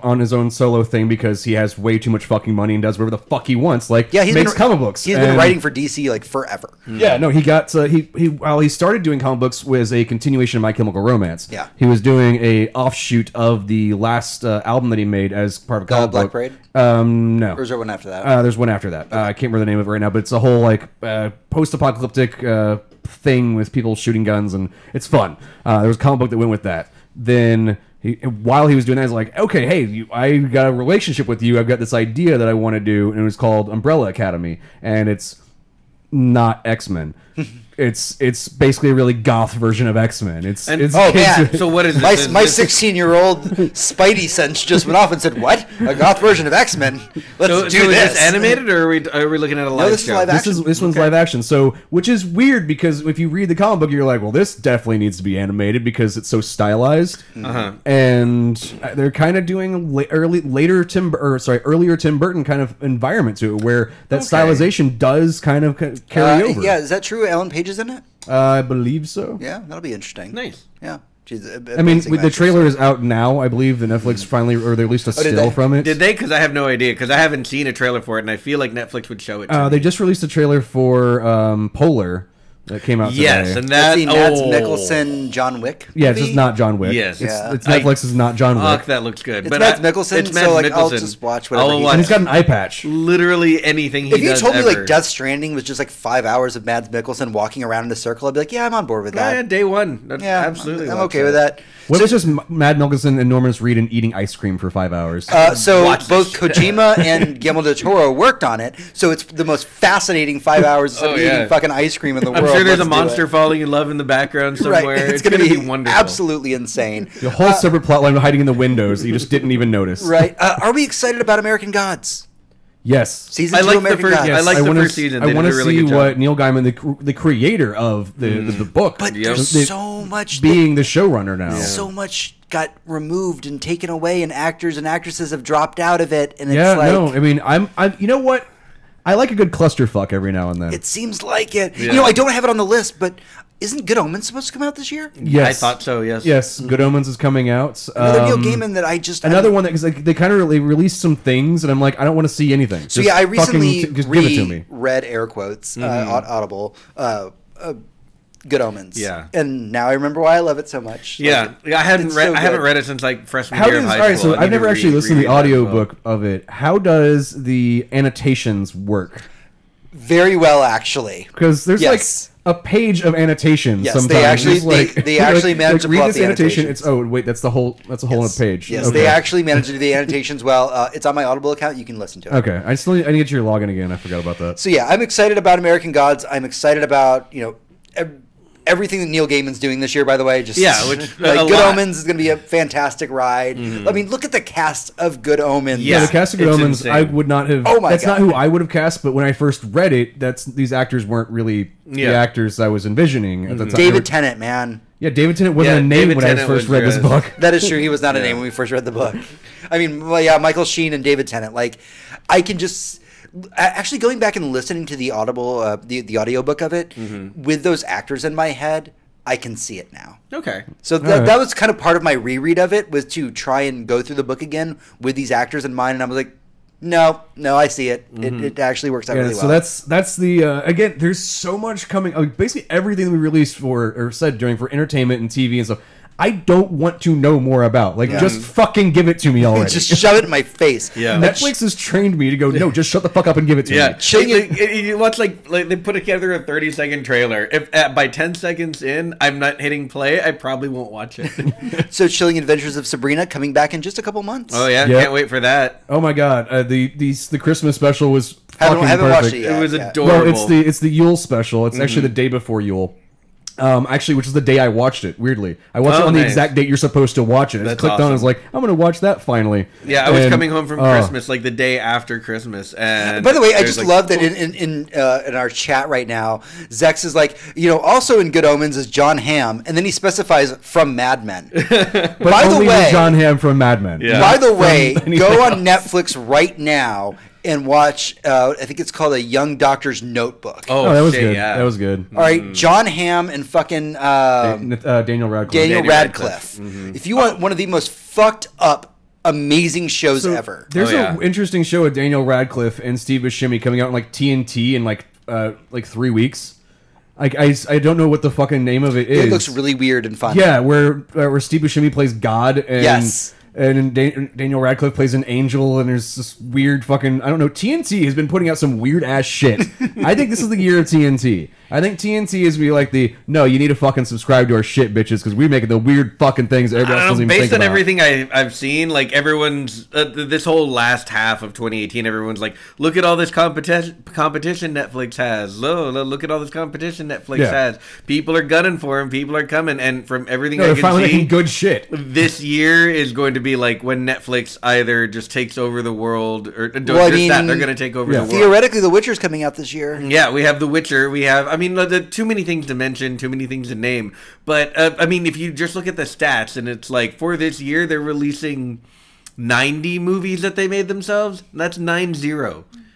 On his own solo thing because he has way too much fucking money and does whatever the fuck he wants. Like, Yeah, he's makes been, comic books. He's been And- writing for DC like forever. Yeah, no, he got he while he started doing comic books was a continuation of My Chemical Romance. Yeah. he was doing a offshoot of the last album that he made as part of a comic Black book. Parade? No. Or is there one after that? There's one after that. I can't remember the name of it right now, but it's a whole like post-apocalyptic thing with people shooting guns, and it's fun. There was a comic book that went with that. Then while he was doing that, I was like, okay, hey, I got a relationship with you. I've got this idea that I want to do, and it was called Umbrella Academy, and it's not X-Men. It's basically a really goth version of X-Men. It's And- it's Oh kids- man! So what is my this? my 16-year-old Spidey sense just went off and said, "What? A goth version of X-Men? Let's So do is this." this animated, or are we looking at a live this is show? live This action. is this one's live action, so which is weird because if you read the comic book, you're like, well, this definitely needs to be animated because it's so stylized, and they're kind of doing earlier Tim Burton kind of environment to it, where that stylization does kind of carry over. Yeah, is that true? Ellen Page is in it. I believe so. Yeah, that'll be interesting. Nice. Yeah, she's. I mean, the trailer is out now. I believe the Netflix finally, or they released a did still they? from it. Did they? Because I have no idea. Because I haven't seen a trailer for it, and I feel like Netflix would show it. To me. They just released a trailer for Polar that came out today. Yes, and That's that the Mads Mikkelsen John Wick. Yeah, it's movie? just not John Wick. Yes. it's, Yeah. it's Netflix is not John Wick. Fuck, that looks good. It's but Mads Mikkelsen, it's so, Mads I'll Mikkelsen. just watch whatever I'll he And watch he's got an eye patch. literally anything he If you does told me ever. like Death Stranding was just like 5 hours of Mads Mikkelsen walking around in a circle, I'd be like, yeah, I'm on board with Yeah, that. day one. Yeah, Absolutely. I'm watch okay with that. What was just Mad Mikkelsen and Norman Reedus eating ice cream for 5 hours? So Watch both this. Kojima and Guillermo del Toro worked on it, so it's the most fascinating 5 hours of Oh, eating yeah. fucking ice cream in the I'm world. sure there's a Let's do monster it. falling in love in the background somewhere. Right, It's going to be wonderful. absolutely insane. the whole separate plotline hiding in the windows that you just didn't even notice. Right? Are we excited about American Gods? Yes. Season I 2 like the American first- Gods. I like the wanna first season. I They want did to a really see good job. what Neil Gaiman, the creator of the book, But Yep. there's The- so much being the showrunner now. so much got removed and taken away, and actors and actresses have dropped out of it, and it's Yeah, like no, I mean, I'm, you know what? I like a good clusterfuck every now and then. it seems like it. Yeah. You know, I don't have it on the list, but isn't Good Omens supposed to come out this year? Yes, I thought so, yes. Yes, Good Omens is coming out. Another Neil Gaiman that I just Another one that because like, they kind of released some things, and I'm like, I don't want to see anything. So Just yeah, I fucking recently just give it to me. read air quotes Audible. Good Omens. Yeah. And now I remember why I love it so much. Yeah, Like, I hadn't it's read. so I haven't good. read it since like freshman How year does of all high right? school. So I I've need never to actually listened to the reread that as well. audiobook of it. How does the annotations work? Very well, actually. Because there's Yes. like a page of annotations. Yes, sometimes. they actually- It's like, they actually managed to read pull out this the annotation. annotations. It's wait, that's the whole Yes. page. Yes, Okay. they actually managed to do the annotations well. It's on my Audible account. You can listen to it. Okay, I still need to get your login again. I forgot about that. So yeah, I'm excited about American Gods. I'm excited about everything that Neil Gaiman's doing this year. By the way, just Yeah, which- like a Good lot. Omens is going to be a fantastic ride. I mean, look at the cast of Good Omens. Yeah, Yeah, the cast of Good it's Omens, insane. I would not have. Oh my that's God. not who I would have cast. But when I first read it, these actors weren't really the Yeah. actors I was envisioning at the time. David Tennant, man. Yeah, David Tennant wasn't Yeah, a name David when I Tennant first was read this good. book. That is true. He was not a Yeah. name when we first read the book. I mean, well, yeah, Michael Sheen and David Tennant. Like, I can just actually going back and listening to the Audible, the audiobook of it with those actors in my head. I can see it now. Okay. So right. that was kind of part of my reread of it, was to try and go through the book again with these actors in mind, and I was like, no, I see it. It actually works out Yeah, really so well. that's the again. There's so much coming. Basically, everything we released for or said during for entertainment and TV and stuff. I don't want to know more about. Like, just fucking give it to me already. Just shove it in my face. Yeah. Netflix has trained me to go. No, just shut the fuck up and give it to Yeah, me. you watch like they put together a 30-second trailer. If by 10 seconds in, I'm not hitting play, I probably won't watch it. So, Chilling Adventures of Sabrina coming back in just a couple months. Oh yeah, Yep. can't wait for that. Oh my god, the Christmas special was fucking haven't perfect. watched it yet. It was Yeah. adorable. Well, it's the Yule special. It's actually the day before Yule. Actually, which is the day I watched it. Weirdly, I watched it on the nice. exact date you're supposed to watch it. I just That's clicked on. awesome. I was like, I'm gonna watch that finally. Yeah, I was And, coming home from oh, Christmas, like the day after Christmas, and By the way, I there's, just like, love that in our chat right now, Zex is like, also in Good Omens is John Hamm, and then he specifies from Mad Men. But By the only way, John Hamm from Mad Men. Yeah. by the way, anything go on Netflix right now and watch. I think it's called A Young Doctor's Notebook. Oh, that was shit, good. Yeah. That was good. All right, John Hamm and fucking Daniel Radcliffe. Daniel Daniel Radcliffe. Radcliffe. If you want one of the most fucked up, amazing shows ever. There's Oh, yeah. an interesting show with Daniel Radcliffe and Steve Buscemi coming out in like TNT in like 3 weeks. Like I don't know what the fucking name of it is. It looks really weird and fun. Yeah, where Steve Buscemi plays God and Yes. and Daniel Radcliffe plays an angel, and there's this weird fucking I don't know. TNT has been putting out some weird ass shit. I think this is the year of TNT. I think TNT is be like no, you need to fucking subscribe to our shit, bitches, because we make the weird fucking things that everybody else doesn't even based think on about. everything I've seen, like everyone's this whole last half of 2018, everyone's like, look at all this competition Netflix has. Look at all this competition Netflix Yeah. has. People are gunning for him. People are coming, and from everything No, I they're can finally see, making good shit. this year is going to be like when Netflix either just takes over the world or Well, I just mean, that they're going to take over yeah. the world. Theoretically, The Witcher's coming out this year. Yeah, we have The Witcher. We have, I mean, too many things to mention, too many things to name. But, I mean, if you just look at the stats, and it's like, for this year, they're releasing 90 movies that they made themselves. That's 90.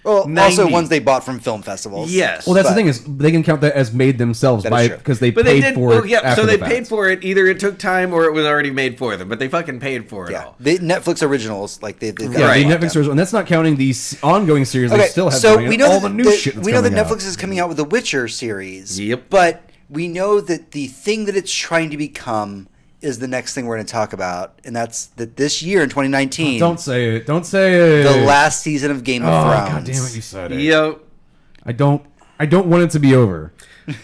Well, 90. also ones they bought from film festivals. Yes. Well, that's But- the thing is they can count that as made themselves That is by true. because they But paid they did, for well, it. yeah, after so they the fact. paid for it. Either it took time or it was already made for them. But they fucking paid for it Yeah, all. the Netflix originals, like they've got Yeah, Right. the Netflix series, and that's not counting the ongoing series. They Okay, still have so coming we out, know all that the new that- shit. That's we know that coming Netflix out. is coming out with the Witcher series. Yep. But we know that the thing that it's trying to become is the next thing we're going to talk about, and that's that this year in 2019, Don't say it. Don't say it. the last season of Game of Oh Thrones. god damn it! You said it. Yo. I don't want it to be over.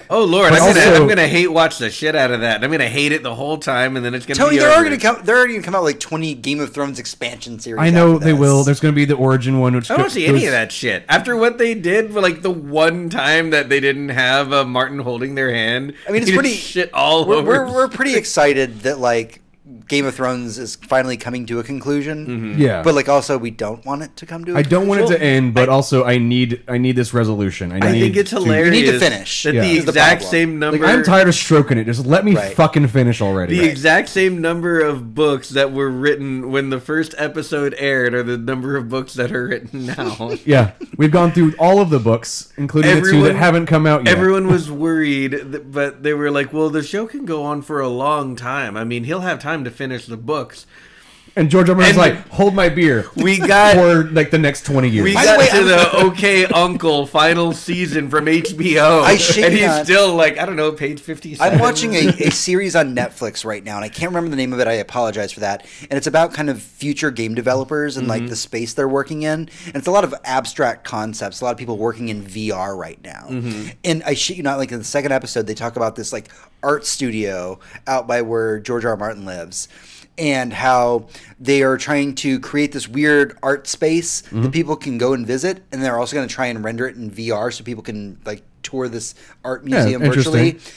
Oh, Lord. But I'm also- gonna hate watch the shit out of that. I'm going to hate it the whole time, and then it's going to Tony, be they're over. already going to come out like 20 Game of Thrones expansion series. I know after they this. will. There's going to be the origin one, which I don't see any of that shit. After what they did for like the one time that they didn't have Martin holding their hand, I mean, it's he did pretty- shit all We're, over. we're pretty excited that like Game of Thrones is finally coming to a conclusion. Yeah, But like also we don't want it to come to a I don't want it conclusion. to end, but also I need this resolution. I think it's hilarious. We need to finish. That Yeah. the Is the exact problem. same number. Like I'm tired of stroking it. Just let me Right. fucking finish already. The exact same number of books that were written when the first episode aired are the number of books that are written now. Yeah, we've gone through all of the books, including the two that Everyone- haven't come out yet. Everyone was worried, but they were like, well, the show can go on for a long time. I mean, he'll have time to finish the books. And George R. Martin's And like, hold my beer. We got for like the next 20 years. we By got the way, to the OK Uncle final season from HBO, I shit and you he's not. still like, I don't know, page 57. I'm watching a series on Netflix right now, and I can't remember the name of it. I apologize for that. And it's about kind of future game developers and like the space they're working in. And it's a lot of abstract concepts. A lot of people working in VR right now. And I shit you not, like in the second episode, they talk about this like art studio out by where George R. R. Martin lives. And how they are trying to create this weird art space that people can go and visit, and they're also going to try and render it in VR so people can like tour this art museum virtually. interesting.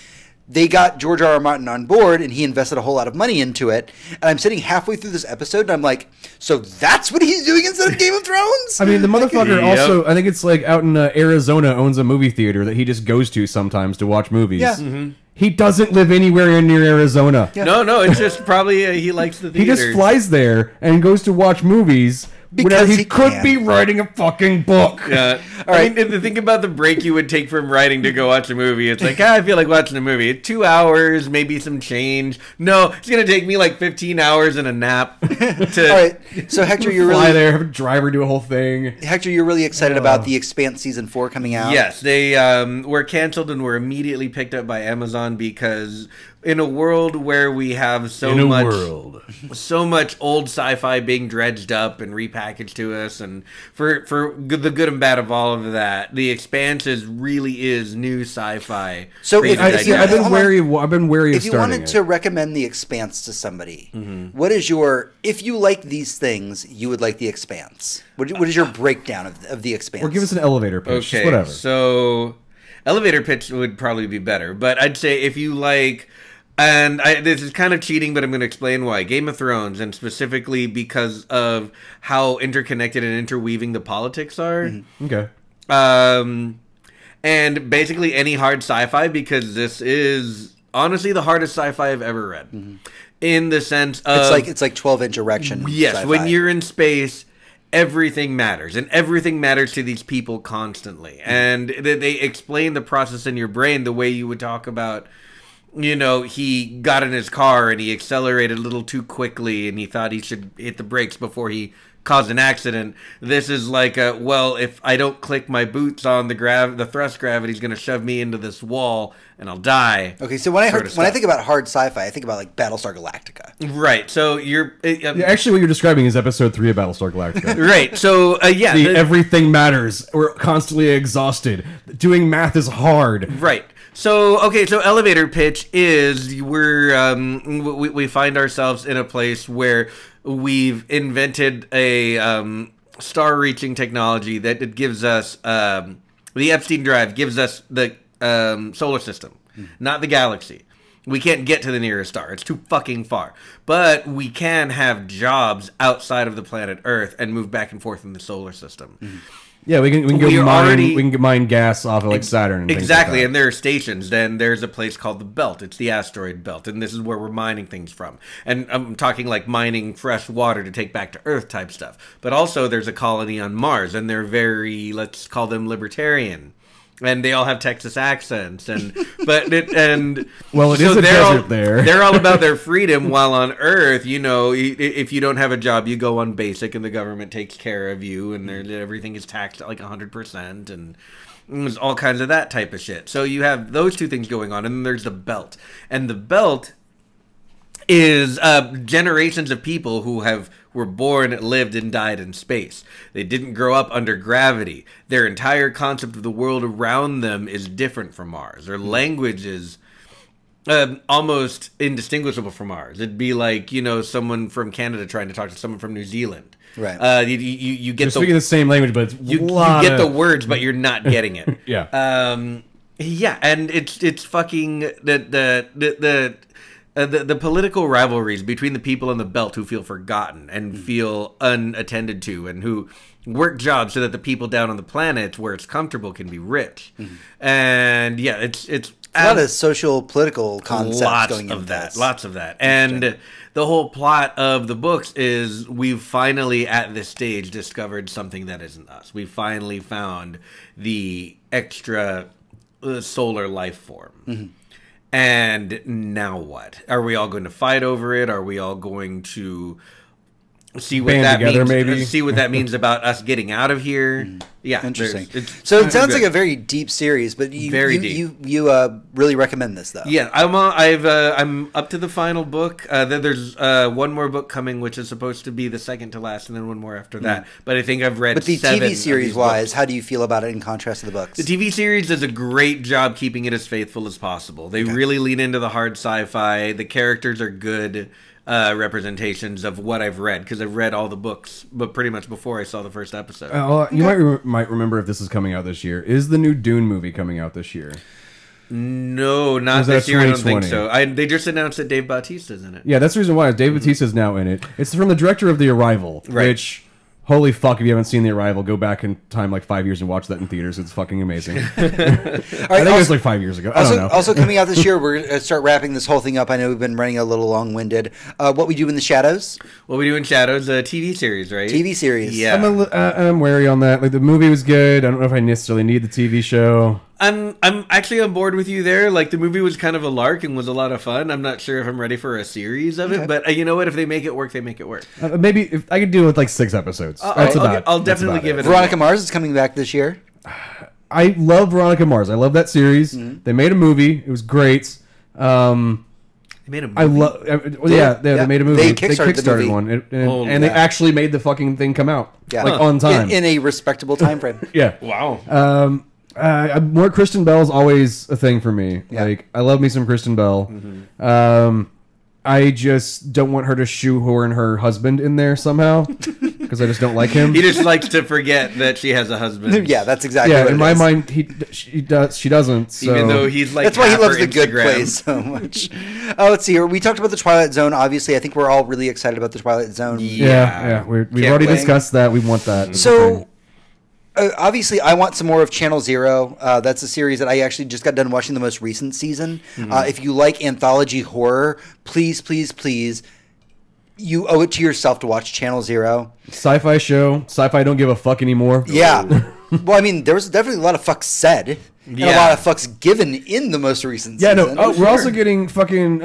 They got George R. R. Martin on board, and he invested a whole lot of money into it. And I'm sitting halfway through this episode, and I'm like, so that's what he's doing instead of Game of Thrones? I mean, the motherfucker Yep. also, I think it's like out in Arizona, owns a movie theater that he just goes to sometimes to watch movies. Yeah. He doesn't live anywhere near Arizona. No, it's just probably he likes the He theater. just flies there and goes to watch movies whenever Because he he could can. be writing a fucking book. Yeah. All right. I mean, the thing about the break you would take from writing to go watch a movie, it's like, I feel like watching a movie. 2 hours, maybe some change. No, it's going to take me like 15 hours and a nap. All right. So Hector, you're Fly really there, have a driver do a whole thing. Hector, you're really excited about The Expanse season 4 coming out. Yes, they were canceled and were immediately picked up by Amazon because in a world where we have so much old sci-fi being dredged up and repackaged to us, and for the good and bad of all of that, The Expanse really is new sci-fi. So created if- by I've been hold on. wary. I've been wary of If you starting wanted it. to recommend The Expanse to somebody, what is your, if you like these things, you would like The Expanse? What is your breakdown of The Expanse? Or give us an elevator pitch. Okay, Just whatever. so elevator pitch would probably be better, but I'd say if you like, and this is kind of cheating, but I'm going to explain why. Game of Thrones, and specifically because of how interconnected and interweaving the politics are. Okay. And basically any hard sci-fi, because this is honestly the hardest sci-fi I've ever read. In the sense of it's like 12-inch erection. yes, sci-fi. when you're in space, everything matters, and everything matters to these people constantly. And they explain the process in your brain the way you would talk about, you know, he got in his car and he accelerated a little too quickly and he thought he should hit the brakes before he caused an accident. This is like well, if I don't click my boots on the thrust gravity's going to shove me into this wall and I'll die. Okay, so when I sort of when I stuff. think about hard sci-fi, I think about like Battlestar Galactica. Right. So you're Yeah, actually, what you're describing is episode 3 of Battlestar Galactica. right. So yeah, Everything matters. We're constantly exhausted. Doing math is hard. right. So okay, so elevator pitch is we find ourselves in a place where we've invented a star-reaching technology that it gives us the Epstein drive gives us the solar system, not the galaxy. We can't get to the nearest star; it's too fucking far. But we can have jobs outside of the planet Earth and move back and forth in the solar system. Yeah, we can go We are mine. already- We can mine gas off of like Saturn. And things Exactly, like and there are stations. Then there's a place called the Belt. It's the asteroid belt, and this is where we're mining things from. And I'm talking like mining fresh water to take back to Earth type stuff. But also there's a colony on Mars, and they're very, let's call them libertarian. And they all have Texas accents, and Well, it is a they're all, desert there. They're all about their freedom. While on Earth, you know, if you don't have a job, you go on basic, and the government takes care of you, and everything is taxed at like 100%, and there's all kinds of that type of shit. So you have those two things going on, and then there's the Belt, and the Belt is generations of people who were born, lived, and died in space. They didn't grow up under gravity. Their entire concept of the world around them is different from ours. Their language is almost indistinguishable from ours. It'd be like, you know, someone from Canada trying to talk to someone from New Zealand. Right. You get You're speaking the same language, but it's you get the words, but you're not getting it. Yeah. Yeah, and it's fucking the political rivalries between the people in the Belt who feel forgotten and feel unattended to, and who work jobs so that the people down on the planet where it's comfortable can be rich. And yeah, it's A lot of social political concepts lots going into of that, this. lots of that, and the whole plot of the books is we've finally at this stage discovered something that isn't us. We finally found the extra solar life form. And now what? Are we all going to fight over it? Are we all going to see what band that together, means. maybe. See what that means about us getting out of here. Yeah, Interesting. it's So it sounds good. like a very deep series, but you Very you, deep. you really recommend this though. Yeah, I'm up to the final book. Then there's one more book coming, which is supposed to be the second to last, and then one more after that. But I think I've read. But the 7 TV of series these wise, books. how do you feel about it in contrast to the books? The TV series does a great job keeping it as faithful as possible. They really lean into the hard sci-fi. The characters are good representations of what I've read, because I've read all the books, but pretty much before I saw the first episode. You might remember if this is coming out this year. Is the new Dune movie coming out this year? No, Or not is that this year. I don't think 2020? so. They just announced that Dave Bautista's in it. Yeah, that's the reason why. Dave Bautista is now in it. It's from the director of The Arrival, Right. which, holy fuck, if you haven't seen The Arrival, go back in time like 5 years and watch that in theaters. It's fucking amazing. I think it was like 5 years ago. I don't know. Also coming out this year, we're going to start wrapping this whole thing up. I know we've been running a little long-winded. What We Do in the Shadows, What We Do in Shadows, a TV series, right? TV series. Yeah. I'm wary on that. Like, the movie was good. I don't know if I necessarily need the TV show. I'm actually on board with you there. Like, the movie was kind of a lark and was a lot of fun. I'm not sure if I'm ready for a series of it, but you know what? If they make it work, they make it work. Maybe if I could deal with like 6 episodes. I'll definitely give it. Veronica Mars is coming back this year. I love Veronica Mars. I love that series. They made a movie. It was great. They made a movie. I love. They made a movie. They kickstarted the movie. one, Oh, and they yeah. actually made the fucking thing come out Yeah. like on time. in a respectable time frame. Yeah. Wow. More Kristen Bell's always a thing for me. Yeah. Like, I love me some Kristen Bell. I just don't want her to shoehorn her husband in there somehow because I just don't like him. He just likes to forget that she has a husband. Yeah, that's exactly Yeah, what in it my is. mind, she doesn't. So. Even though he's like, That's why he half loves her the good Instagram. place so much. Let's see here. We talked about the Twilight Zone. Obviously, I think we're all really excited about the Twilight Zone. Yeah, we've Can't already wait. discussed that. We want that. So, obviously, I want some more of Channel Zero. That's a series that I actually just got done watching the most recent season. If you like anthology horror, please, please, please, you owe it to yourself to watch Channel Zero. Sci-fi show. Sci-fi don't give a fuck anymore. Yeah. Well, I mean, there was definitely a lot of fucks said and a Yeah. lot of fucks given in the most recent Yeah, season. no. Oh, we're also getting fucking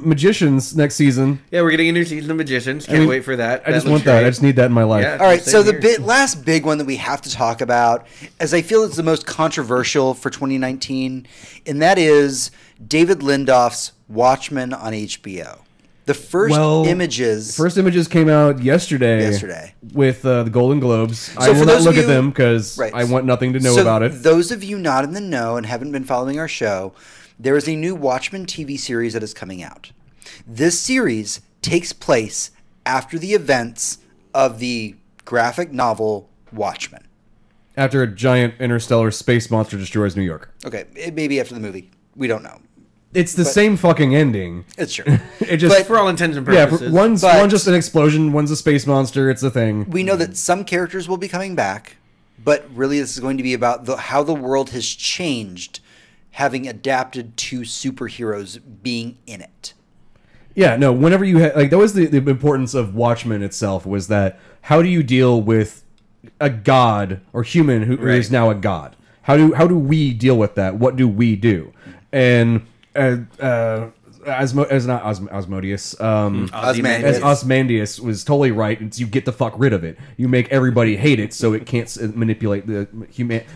magicians next season. Yeah, we're getting a new season of Magicians. Can't mean, wait for that. I just looks want that. great. I just need that in my life. Yeah. All right, so Same the here. last big one that we have to talk about, as I feel it's the most controversial for 2019, and that is David Lindoff's Watchmen on HBO. The first images. First images came out yesterday. With the Golden Globes. I So will for not those look of at you- them because Right. I want nothing to know So about it. Those of you not in the know and haven't been following our show, there is a new Watchmen TV series that is coming out. This series takes place after the events of the graphic novel Watchmen. After a giant interstellar space monster destroys New York. Okay, it may be after the movie. We don't know. It's the same fucking ending. It's true. It just But- For all intents and yeah, purposes. one's But- just an explosion, one's a space monster. It's a thing. We know that some characters will be coming back, but really this is going to be about how the world has changed having adapted to superheroes being in it. Yeah, no. Whenever you like, that was the importance of Watchmen itself. Was that how do you deal with a god or human who Right. is now a god? How do we deal with that? What do we do? And Osmodeus. Ozymandias. As Osmandius was totally right. It's you get the fuck rid of it. You make everybody hate it, so it can't manipulate the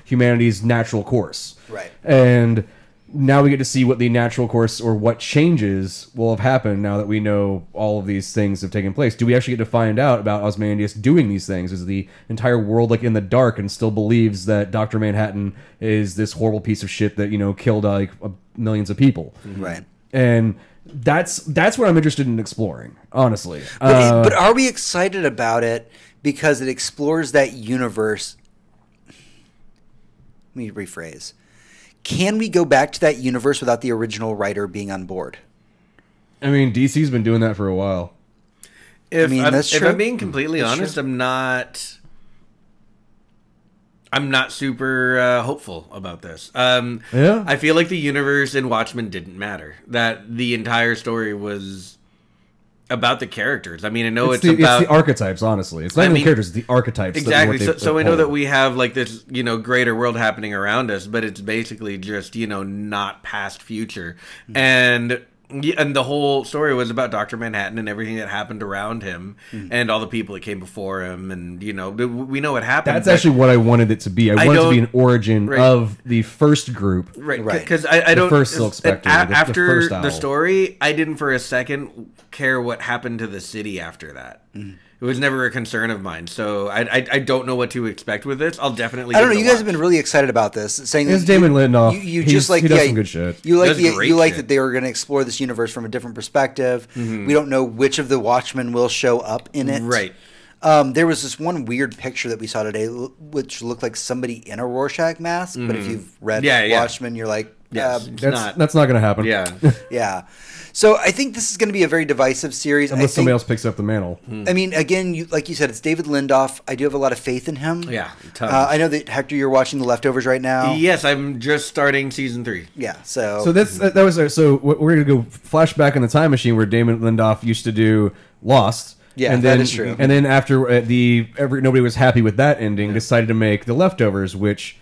humanity's natural course. Right. And now we get to see what the natural course or what changes will have happened now that we know all of these things have taken place. Do we actually get to find out about Ozymandias doing these things? Is the entire world like in the dark and still believes that Dr. Manhattan is this horrible piece of shit that, you know, killed like millions of people? Right. And that's what I'm interested in exploring, honestly. But are we excited about it because it explores that universe? Let me rephrase. Can we go back to that universe without the original writer being on board? I mean, DC's been doing that for a while. If, I mean, I'm, that's if true. I'm being completely That's honest, true. I'm not super hopeful about this. Yeah. I feel like the universe in Watchmen didn't matter. That the entire story was about the characters. I mean, I know it's about the archetypes, honestly. It's not I even mean, characters, it's the archetypes. exactly. That So I know that hold. we have like this, you know, greater world happening around us, but it's basically just, you know, not past future. And Yeah, and the whole story was about Dr. Manhattan and everything that happened around him and all the people that came before him. And, you know, we know what happened. That's actually what I wanted it to be. I wanted it to be an origin of the first group. Right. Because I don't... first Silk Spectre. After the first owl. the story, I didn't for a second care what happened to the city after that. It was never a concern of mine, so I don't know what to expect with this. I'll definitely. I don't know. You guys have been really excited about this, saying it's Damon Lindelof. You just like he does some good shit. You like that they were going to explore this universe from a different perspective. We don't know which of the Watchmen will show up in it. Right. There was this one weird picture that we saw today, which looked like somebody in a Rorschach mask. But if you've read Watchmen, you're like, yes, that's not going to happen. Yeah. Yeah. So I think this is going to be a very divisive series. Unless somebody else picks up the mantle. I mean, again, like you said, it's David Lindelof. I do have a lot of faith in him. Yeah. I know that, Hector, you're watching The Leftovers right now. Yes, I'm just starting season 3. Yeah, so we're going to go flashback in the time machine where Damon Lindelof used to do Lost. Yeah, and then, that is true. And then after nobody was happy with that ending, decided to make The Leftovers, which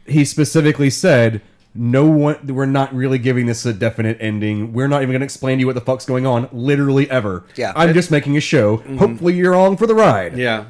he specifically said, we're not really giving this a definite ending. We're not even going to explain to you what the fuck's going on, literally ever. Yeah. I'm just making a show. Hopefully you're along for the ride. Yeah.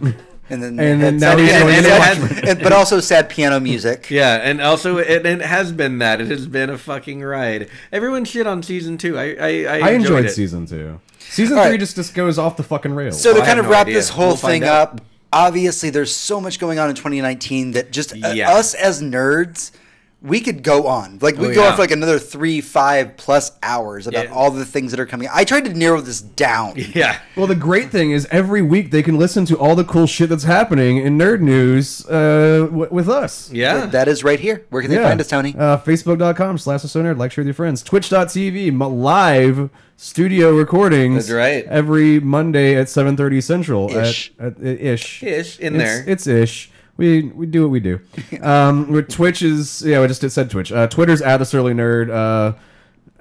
And then now he's going to but also sad piano music. Yeah, and also it has been that. It has been a fucking ride. Everyone shit on season 2. I enjoyed it. season 2. Season 3 just goes off the fucking rails. So to kind of wrap this whole thing up, obviously there's so much going on in 2019 that just us as nerds, we could go on. Like, we go on for like another 3-5+ hours about all the things that are coming. I tried to narrow this down. Yeah. Well, the great thing is every week they can listen to all the cool shit that's happening in nerd news with us. Yeah. That is right here. Where can they find us, Tony? Facebook.com/SoNerd. Like, share with your friends. Twitch.tv. Live studio recordings. That's right. Every Monday at 7:30 Central. Ish. Ish. In there. It's ish. We do what we do. Twitch is we just said Twitch. Twitter's @thesurlynerd.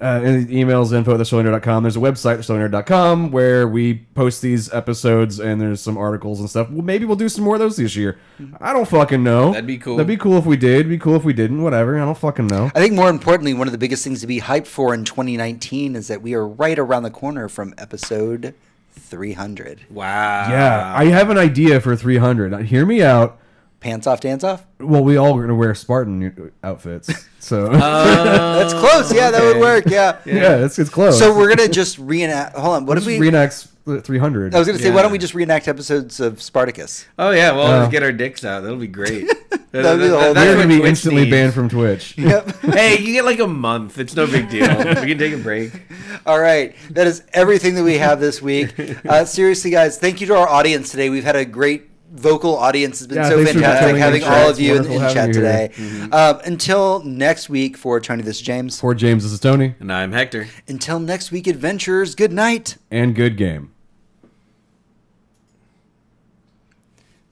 Emails info@thesurlynerd.com. There's a website thesurlynerd.com where we post these episodes and there's some articles and stuff. Well, maybe we'll do some more of those this year. I don't fucking know. That'd be cool. That'd be cool if we did. It'd be cool if we didn't. Whatever. I don't fucking know. I think more importantly, one of the biggest things to be hyped for in 2019 is that we are right around the corner from episode 300. Wow. Yeah, I have an idea for 300. Now, hear me out. Pants off, dance off? Well, we all are going to wear Spartan outfits, so that's close. Yeah, that would work. Yeah, it's close. So we're gonna just reenact. Hold on, what if we reenact 300? I was gonna say, why don't we just reenact episodes of Spartacus? Oh yeah, well, let's get our dicks out. That'll be great. That'll be the whole. They're gonna be instantly banned from Twitch. Yep. Hey, you get like a month. It's no big deal. We can take a break. All right, that is everything that we have this week. Seriously, guys, thank you to our audience today. We've had a great vocal audience. Has been so fantastic having all of you in chat today. Until next week, for Tony, this is James. For James, this is Tony. And I'm Hector. Until next week, adventurers, good night. And good game.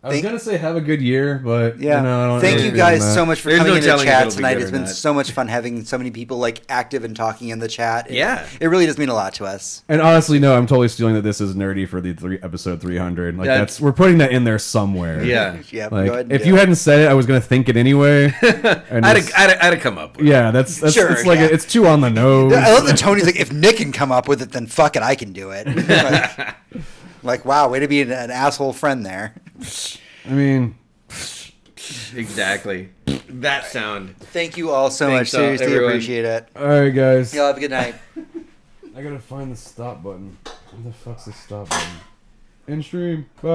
I was going to say have a good year, but thank you guys so much for coming into the chat tonight. It's been not. So much fun having so many people like active and talking in the chat. It really does mean a lot to us. And honestly, no, I'm totally stealing that this is nerdy for the episode 300. Like we're putting that in there somewhere. Yeah. Go like, ahead and if you hadn't said it, I was going to think it anyway. And I'd have come up with it. Yeah, that's sure, it's like it's too on the nose. I love that Tony's like, if Nick can come up with it, then fuck it, I can do it. like wow, way to be an asshole friend there. I mean, exactly. That sound. Thank you all so much. Seriously, everyone. Appreciate it. All right, guys. Y'all have a good night. I gotta find the stop button. Where the fuck's the stop button? In stream. Bye.